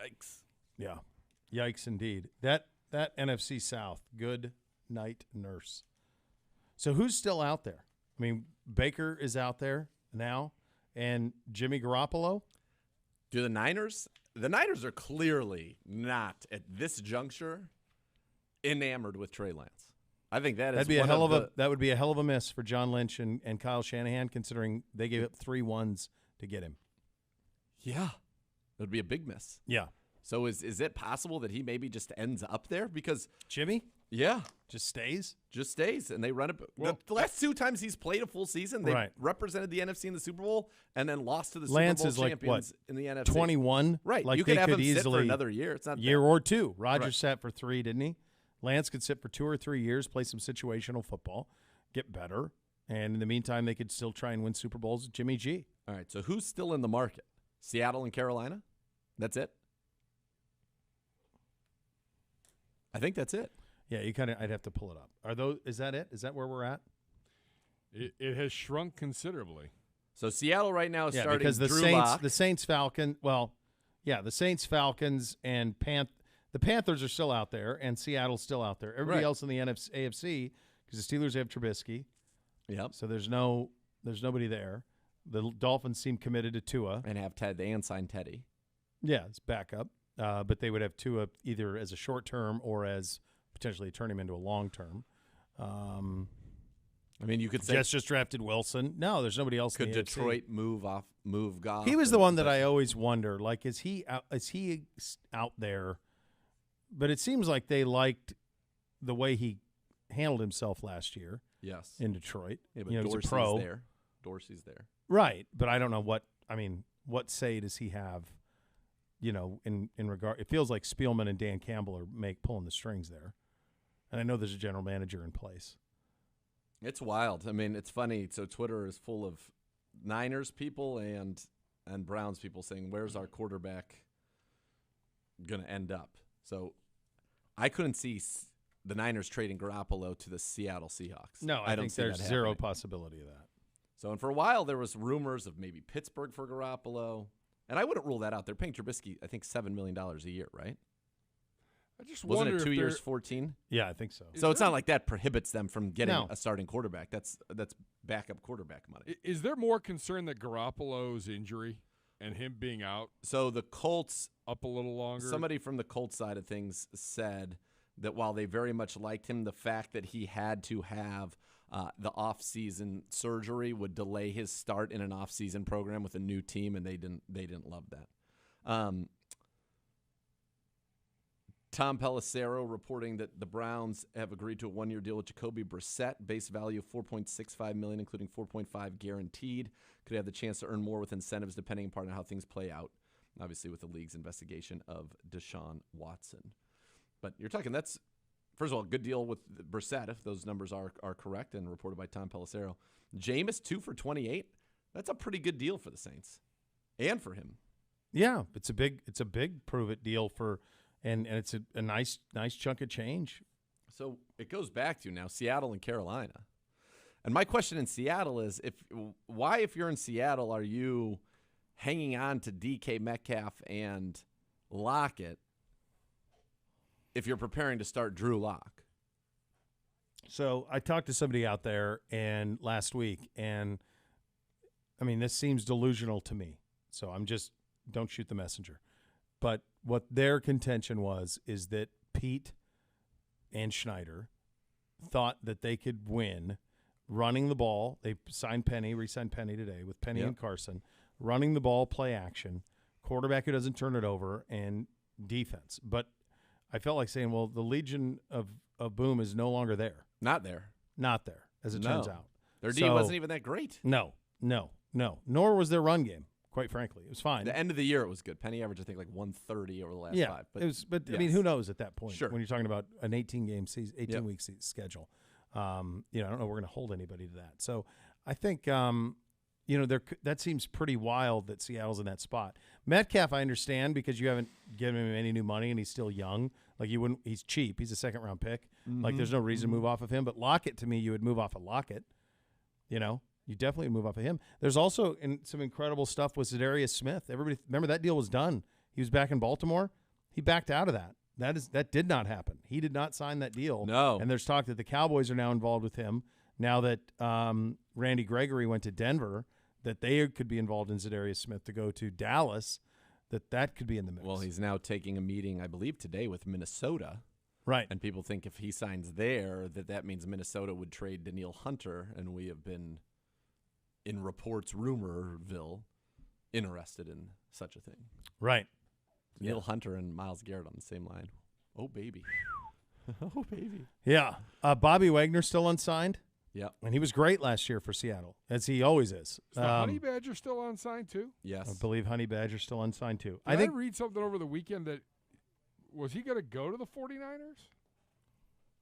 Yikes. Yeah. Yikes indeed. That NFC South, good night nurse. So who's still out there? I mean, Baker is out there now, and Jimmy Garoppolo. Do the Niners? The Niners are clearly not at this juncture enamored with Trey Lance. I think that That'd be a hell of a that would be a hell of a miss for John Lynch and Kyle Shanahan, considering they gave up 3 ones to get him. Yeah, it would be a big miss. Yeah. So is it possible that he maybe just ends up there because Jimmy just stays? Just stays, and they run it. Well, the last 2 times he's played a full season, they Right. represented the NFC in the Super Bowl and then lost to the Lance Super is Bowl like, champions in the NFC. 21, Right. Like you they could have him sit easily for another year. It's not year bad. or 2. Rodgers Right. sat for 3, didn't he? Lance could sit for 2 or 3 years, play some situational football, get better, and in the meantime, they could still try and win Super Bowls with Jimmy G. All right. So who's still in the market? Seattle and Carolina. That's it. I think that's it. Yeah, I'd have to pull it up. Is that it? Is that where we're at? It has shrunk considerably. So Seattle right now is starting because the Drew Saints, Lock. the Saints, Falcons, and the Panthers are still out there, and Seattle's still out there. Everybody Right. else in the AFC, because the Steelers have Trubisky, Yep. so there's nobody there. The Dolphins seem committed to Tua. And have Ted and sign Teddy. Yeah, it's backup, but they would have Tua either as a short term or as potentially turn him into a long term. I mean, you could say Jets just drafted Wilson. No, there's nobody else. could in the AFC. Detroit move Goff? He was the one that I always wonder, like, is he out there? But it seems like they liked the way he handled himself last year Yes. in Detroit. Yeah, but he's a Dorsey's pro. there. Dorsey's there. Right, but I don't know what say does he have, in regard. It feels like Spielman and Dan Campbell are pulling the strings there. And I know there's a general manager in place. It's wild. I mean, it's funny. So Twitter is full of Niners people and Browns people saying, "Where's our quarterback going to end up?" So I couldn't see the Niners trading Garoppolo to the Seattle Seahawks. No, I don't think see there's that zero happening. possibility of that. So, and for a while there was rumors of maybe Pittsburgh for Garoppolo, and I wouldn't rule that out. They're paying Trubisky, I think, $7 million a year, right? I just Wasn't wonder it 2 if years, 14? Yeah, I think so. So it's not like that prohibits them from getting No. a starting quarterback. That's backup quarterback money. Is there more concern that Garoppolo's injury and him being out So the Colts, up a little longer? somebody from the Colts side of things said that while they very much liked him, the fact that he had to have the off-season surgery would delay his start in an off-season program with a new team, and they didn't love that. Tom Pelissero reporting that the Browns have agreed to a 1-year deal with Jacoby Brissett, base value of $4.65 million, including $4.5 guaranteed. Could have the chance to earn more with incentives depending upon how things play out. Obviously, with the league's investigation of Deshaun Watson. But you're talking that's, first of all, a good deal with Brissett, if those numbers are correct and reported by Tom Pelissero. Jameis, 2 for 28. That's a pretty good deal for the Saints and for him. Yeah, it's a big prove it deal for, and it's a nice chunk of change. So it goes back to now Seattle and Carolina. And my question in Seattle is if you're in Seattle, are you hanging on to DK Metcalf and Lockett if you're preparing to start Drew Lock? So I talked to somebody out there and last week, and I mean, this seems delusional to me. So I'm just, don't shoot the messenger. But what their contention is that Pete and Schneider thought that they could win running the ball. They re-signed Penny today with Penny and Carson, running the ball, play action, quarterback who doesn't turn it over, and defense. But I felt like saying, well, the Legion of Boom is no longer there. Not there. Not there, as it turns out. Their D wasn't even that great. No. Nor was their run game, quite frankly. It was fine. The end of the year, it was good. Penny averaged, I think, like 130 over the last five. But it was. But yes. I mean, who knows at that point? Sure. When you're talking about an 18-game season, 18-week schedule, I don't know. We're going to hold anybody to that. So I think, that seems pretty wild that Seattle's in that spot. Metcalf, I understand because you haven't given him any new money and he's still young. Like you wouldn't. He's cheap. He's a second-round pick. Like there's no reason to move off of him. But Lockett, to me, you would move off of Lockett. You definitely move off of him. There's also some incredible stuff with Zadarius Smith. Everybody remember that deal was done. He was back in Baltimore. He backed out of that. That did not happen. He did not sign that deal. No. And there's talk that the Cowboys are now involved with him. Now that Randy Gregory went to Denver, that they could be involved in Zadarius Smith to go to Dallas, that could be in the mix. Well, he's now taking a meeting, I believe, today with Minnesota. Right. And people think if he signs there, that means Minnesota would trade Danielle Hunter, and we have been, in reports, rumorville, interested in such a thing. Right. Danielle Hunter and Myles Garrett on the same line. Oh, baby. Oh, baby. Yeah. Bobby Wagner still unsigned. Yeah. And he was great last year for Seattle, as he always is. Is the Honey Badger still unsigned too? Yes. I believe Honey Badger's still unsigned too. Did I read something over the weekend that was he going to go to the 49ers?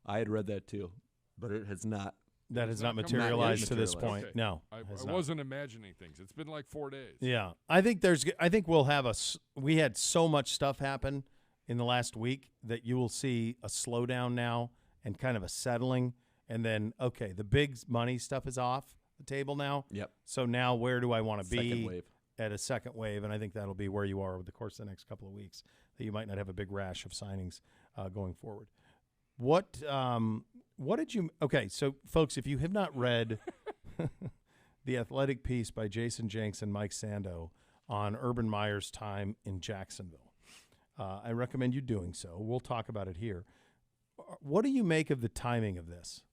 I had read that too, but it has not. That has not not materialized to this materialized. point. Okay. No. I has not. wasn't imagining things. It's been like 4 days. Yeah. I think we'll have we had so much stuff happen in the last week that you will see a slowdown now and kind of a settling. And then, okay, the big money stuff is off the table now. Yep. So now where do I want to be Second wave. at a second wave? And I think that'll be where you are over the course of the next couple of weeks, that you might not have a big rash of signings going forward. What did you – okay, so, folks, if you have not read the Athletic piece by Jason Jenks and Mike Sando on Urban Meyer's time in Jacksonville, I recommend you doing so. We'll talk about it here. What do you make of the timing of this?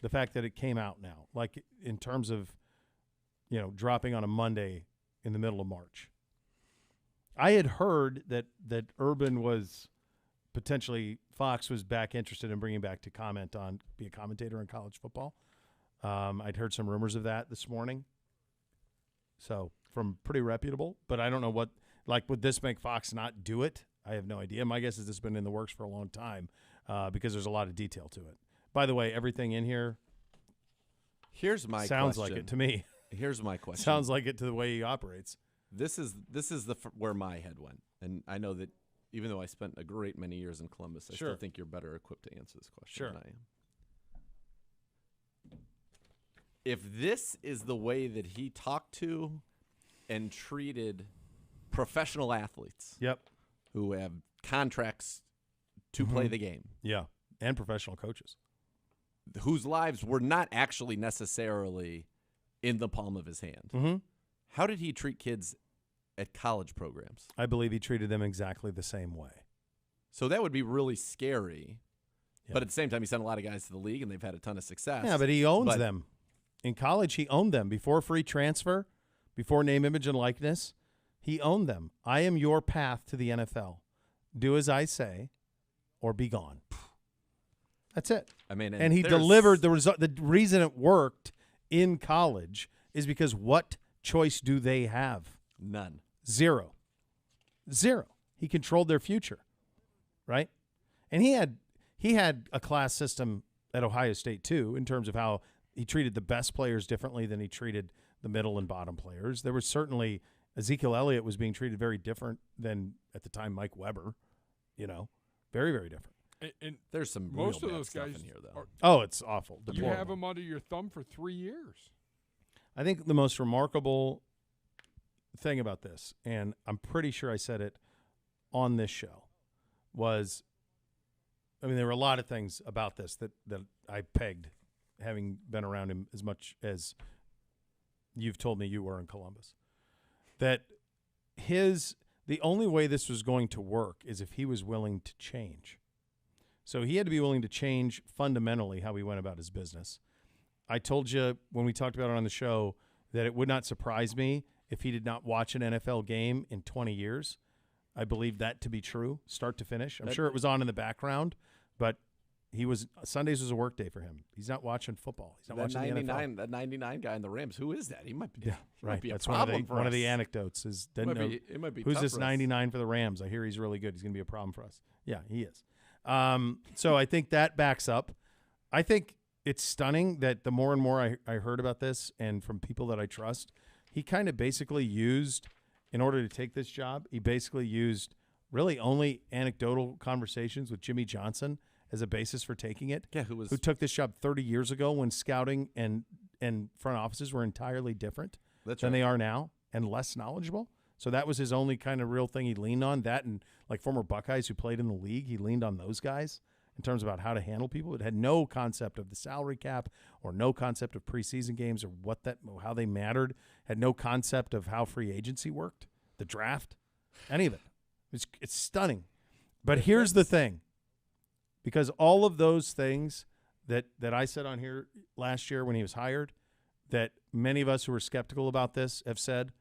The fact that it came out now, like in terms of, dropping on a Monday in the middle of March. I had heard that Urban was potentially Fox was back interested in bringing back to be a commentator on college football. I'd heard some rumors of that this morning. So from pretty reputable, but I don't know would this make Fox not do it? I have no idea. My guess is this has been in the works for a long time because there's a lot of detail to it. By the way, everything in here Here's my sounds question. like it to me. Here's my question. Sounds like it to the way he operates. This is where my head went, and I know that even though I spent a great many years in Columbus, I still think you're better equipped to answer this question than I am. If this is the way that he talked to and treated professional athletes, who have contracts to play the game, and professional coaches, whose lives were not actually necessarily in the palm of his hand. How did he treat kids at college programs? I believe he treated them exactly the same way. So that would be really scary. Yeah. But at the same time, he sent a lot of guys to the league, and they've had a ton of success. Yeah, but he owns them. In college, he owned them. Before free transfer, before name, image, and likeness, he owned them. I am your path to the NFL. Do as I say or be gone. That's it. I mean, and he delivered the result. The reason it worked in college is because what choice do they have? None. Zero. He controlled their future, right? And he had a class system at Ohio State too, in terms of how he treated the best players differently than he treated the middle and bottom players. There was certainly Ezekiel Elliott was being treated very different than at the time Mike Weber, very, very different. And there's some most real of bad those stuff guys in here, though. Oh, it's awful. You have them under your thumb for 3 years. I think the most remarkable thing about this, and I'm pretty sure I said it on this show, was, there were a lot of things about this that I pegged, having been around him as much as you've told me you were in Columbus, that the only way this was going to work is if he was willing to change. So he had to be willing to change fundamentally how he went about his business. I told you when we talked about it on the show that it would not surprise me if he did not watch an NFL game in 20 years. I believe that to be true, start to finish. I'm sure it was on in the background, but Sundays was a work day for him. He's not watching football. He's not watching the NFL. That 99 guy in the Rams. Who is that? He might be. Yeah, right. Might be That's a problem for one us. of the anecdotes is doesn't know It might be who's tough this for us. 99 for the Rams. I hear he's really good. He's going to be a problem for us. Yeah, he is. So I think that backs up. I think it's stunning that the more and more I heard about this and from people that I trust, he kind of basically used, in order to take this job, he basically used really only anecdotal conversations with Jimmy Johnson as a basis for taking it. Yeah, who took this job 30 years ago when scouting and front offices were entirely different than they are now and less knowledgeable. So that was his only kind of real thing he leaned on. That and like former Buckeyes who played in the league, he leaned on those guys in terms about how to handle people. It had no concept of the salary cap or no concept of preseason games or how they mattered. Had no concept of how free agency worked, the draft, any of it. It's stunning. But here's the thing. Because all of those things that I said on here last year when he was hired, that many of us who were skeptical about this have said,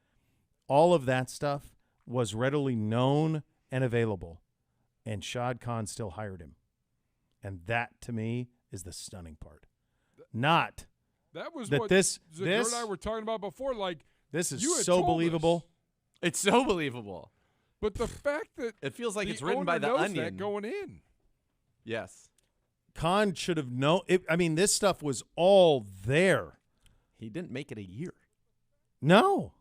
all of that stuff was readily known and available, and Shad Khan still hired him. And that, to me, is the stunning part. Not that was that what this Zegura and I were talking about before. Like, this is you had so told believable. us. It's so believable. But the fact that It feels like the it's written owner by the knows Onion. that going in. Yes. Khan should have known. This stuff was all there. He didn't make it a year. No.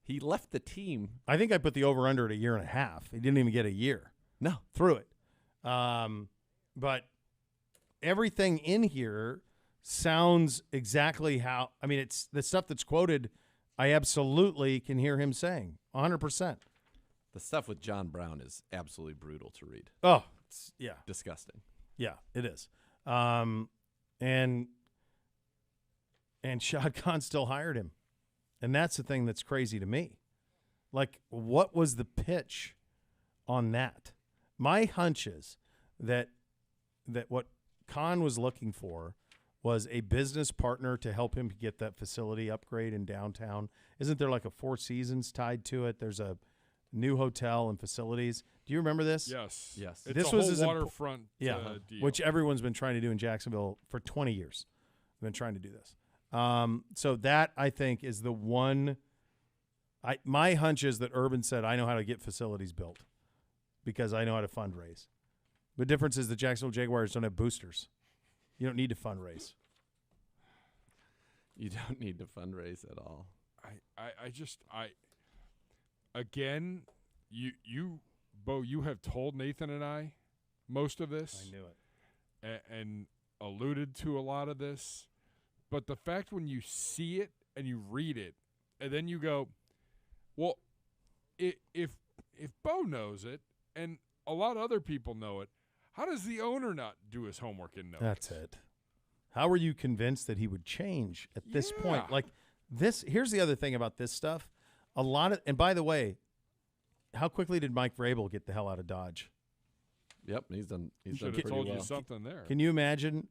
He left the team. I think I put the over-under at 1.5 years. He didn't even get a year. No. Through it. But everything in here sounds exactly how – it's the stuff that's quoted, I absolutely can hear him saying, 100%. The stuff with John Brown is absolutely brutal to read. Oh, yeah. Disgusting. Yeah, it is. And Shad Khan still hired him. And that's the thing that's crazy to me. Like, what was the pitch on that? My hunch is that what Khan was looking for was a business partner to help him get that facility upgrade in downtown. Isn't there like a Four Seasons tied to it? There's a new hotel and facilities. Do you remember this? Yes. Yes. It's This a was whole his waterfront deal. which everyone's been trying to do in Jacksonville for 20 years. They've been trying to do this. So that, I think, is the one. My hunch is that Urban said, I know how to get facilities built because I know how to fundraise. The difference is the Jacksonville Jaguars don't have boosters. You don't need to fundraise. You don't need to fundraise at all. Again, you, Beau, you have told Nathan and I most of this. I knew it. And alluded to a lot of this. But the fact when you see it and you read it, and then you go, well, if Beau knows it and a lot of other people know it, how does the owner not do his homework and know That's it. How were you convinced that he would change at this point? Like this, here's the other thing about this stuff. And by the way, how quickly did Mike Vrabel get the hell out of Dodge? Yep, he's done should pretty have told well. you something there. Can you imagine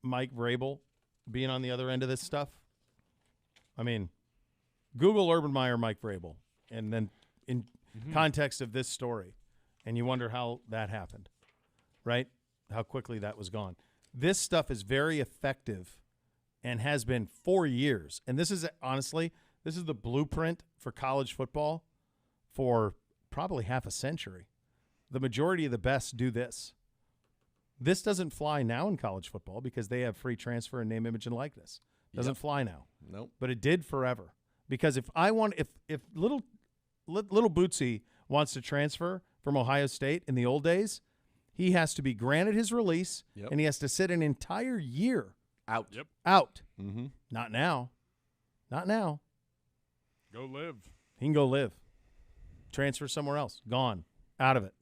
Mike Vrabel being on the other end of this stuff? Google Urban Meyer, Mike Vrabel, and then in context of this story, and you wonder how that happened, right? How quickly that was gone. This stuff is very effective and has been for years. And this is, honestly, this is the blueprint for college football for probably half a century. The majority of the best do this. This doesn't fly now in college football because they have free transfer and name, image, and likeness. Doesn't fly now. Nope. But it did forever. Because if little Bootsy wants to transfer from Ohio State in the old days, he has to be granted his release, and he has to sit an entire year out. Yep. Out. Mm-hmm. Not now. Not now. Go live. He can go live. Transfer somewhere else. Gone. Out of it.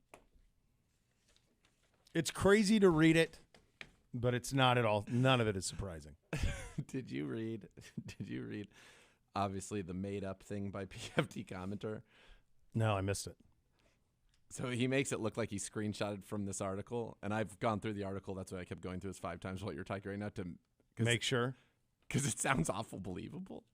It's crazy to read it, but it's not at all. None of it is surprising. Did you read, obviously, the made-up thing by PFT commenter? No, I missed it. So he makes it look like he screenshotted from this article, and I've gone through the article. That's why I kept going through this 5 times while you're talking right now to Make sure. because it sounds awful believable.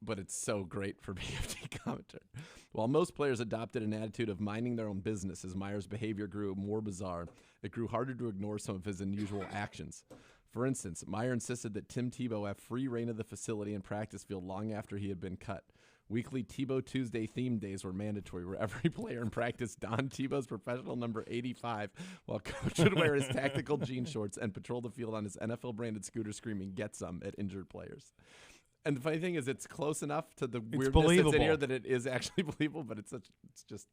but it's so great for PFT commentator. While most players adopted an attitude of minding their own business as Meyer's behavior grew more bizarre, it grew harder to ignore some of his unusual actions. For instance, Meyer insisted that Tim Tebow have free reign of the facility and practice field long after he had been cut. Weekly Tebow Tuesday theme days were mandatory, where every player in practice donned Tebow's professional number 85, while coach would wear his tactical jean shorts and patrol the field on his NFL-branded scooter screaming, "Get some," at injured players. And the funny thing is, it's close enough to the weirdness that's in here that it is actually believable, but it's just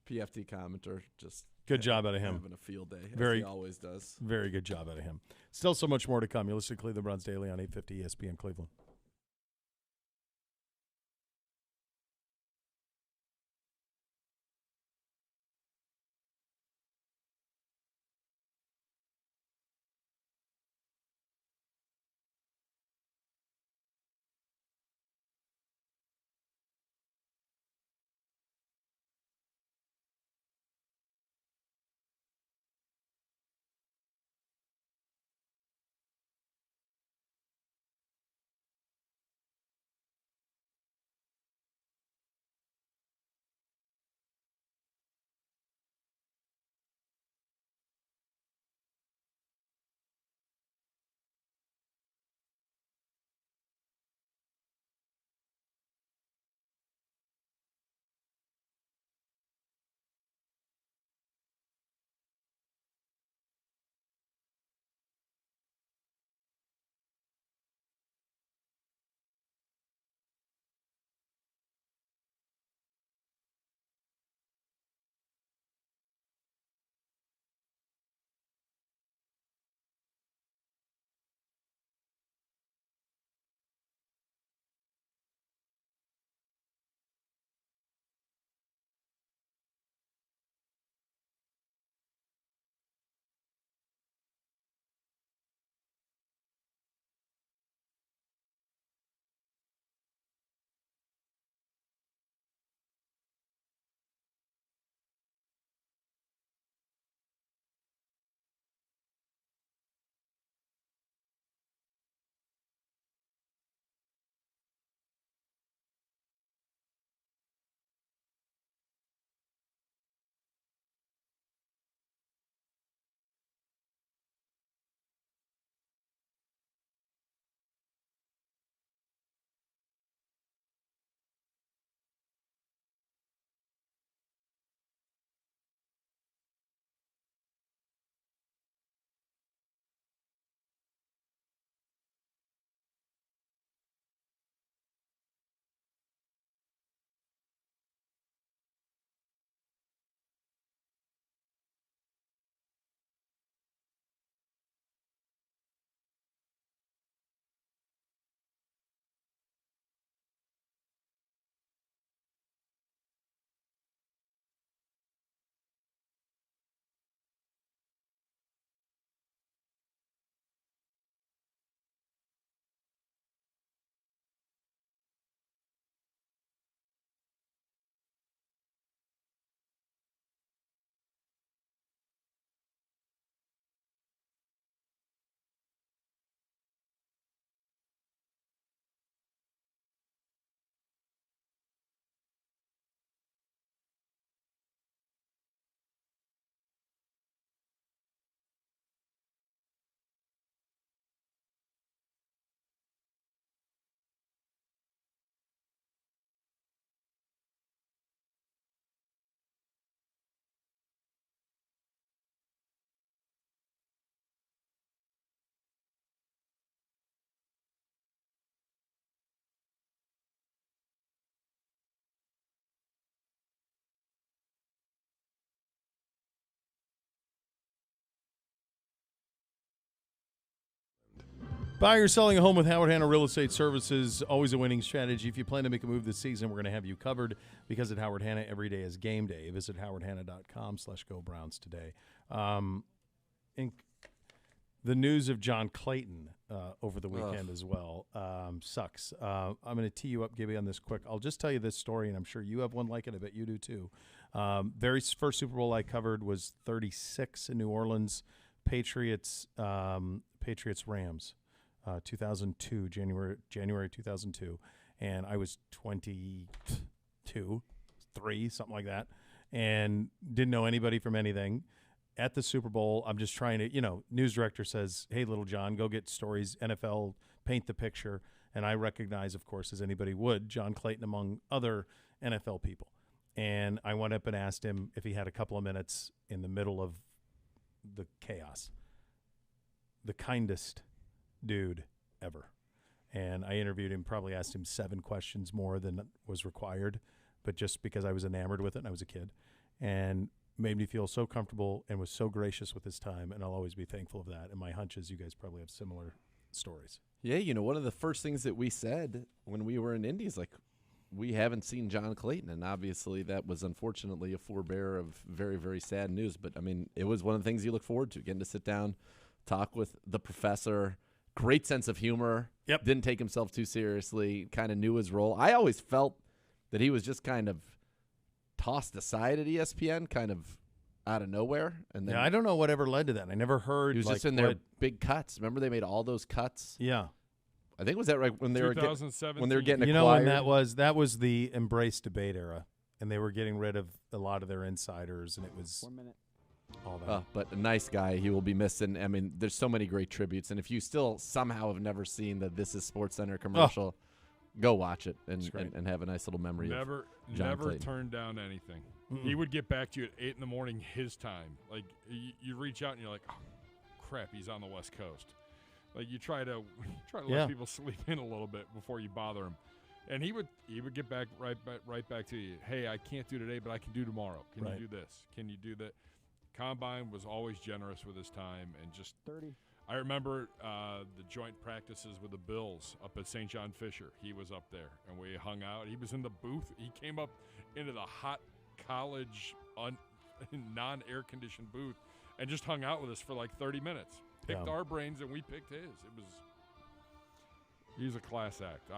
PFT commenter just good job out of him. Having a field day, as he always does. Very good job out of him. Still so much more to come. You listen to Cleveland Browns Daily on 850 ESPN Cleveland. Buying or selling a home with Howard Hanna Real Estate Services, always a winning strategy. If you plan to make a move this season, we're going to have you covered because at Howard Hanna, every day is game day. Visit howardhanna.com/GoBrowns today. In the news of John Clayton over the weekend as well sucks. I'm going to tee you up, Gibby, on this quick. I'll just tell you this story, and I'm sure you have one like it. I bet you do too. Very first Super Bowl I covered was 36 in New Orleans, Patriots Rams. 2002, January 2002. and I was 22, 3, something like that, and didn't know anybody from anything. At the Super Bowl, I'm just trying to, news director says, hey, little John, go get stories, NFL, paint the picture. And I recognize, of course, as anybody would, John Clayton among other NFL people. And I went up and asked him if he had a couple of minutes in the middle of the chaos. The kindest dude ever. And I interviewed him, probably asked him 7 questions more than was required, but just because I was enamored with it and I was a kid. And made me feel so comfortable and was so gracious with his time, and I'll always be thankful of that. And my hunch is you guys probably have similar stories. Yeah, one of the first things that we said when we were in Indy is like, we haven't seen John Clayton, and obviously that was unfortunately a forebearer of very, very sad news. But, I mean, it was one of the things you look forward to, getting to sit down, talk with the professor. Great sense of humor. Yep. Didn't take himself too seriously, kind of knew his role. I always felt that he was just kind of tossed aside at ESPN, kind of out of nowhere. And then I don't know whatever led to that. I never heard. he was just in their big cuts. Remember they made all those cuts? Yeah. I think was that right when they were getting acquired? And that was the Embrace debate era, and they were getting rid of a lot of their insiders, and it was 1 minute. all that. But a nice guy. He will be missing. I mean, there's so many great tributes, and if you still somehow have never seen the This Is SportsCenter commercial, go watch it and have a nice little memory. Never Clayton. turned down anything. Mm-mm. He would get back to you at 8 a.m. his time. Like you reach out and you're like, oh, crap, he's on the West Coast. Like you try to let people sleep in a little bit before you bother him, and he would get back right back to you. Hey, I can't do today, but I can do tomorrow. Can you do this? Can you do that? Combine was always generous with his time and just 30. I remember the joint practices with the Bills up at St. John Fisher. He was up there, and we hung out. He was in the booth. He came up into the hot college non-air-conditioned booth and just hung out with us for like 30 minutes. Picked our brains, and we picked his. He was a class act.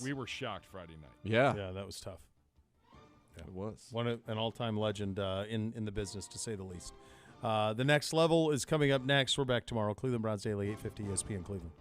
We were shocked Friday night. Yeah. Yeah, that was tough. Yeah. It was. An all-time legend in the business, to say the least. The next level is coming up next. We're back tomorrow. Cleveland Browns Daily, 850 ESPN Cleveland.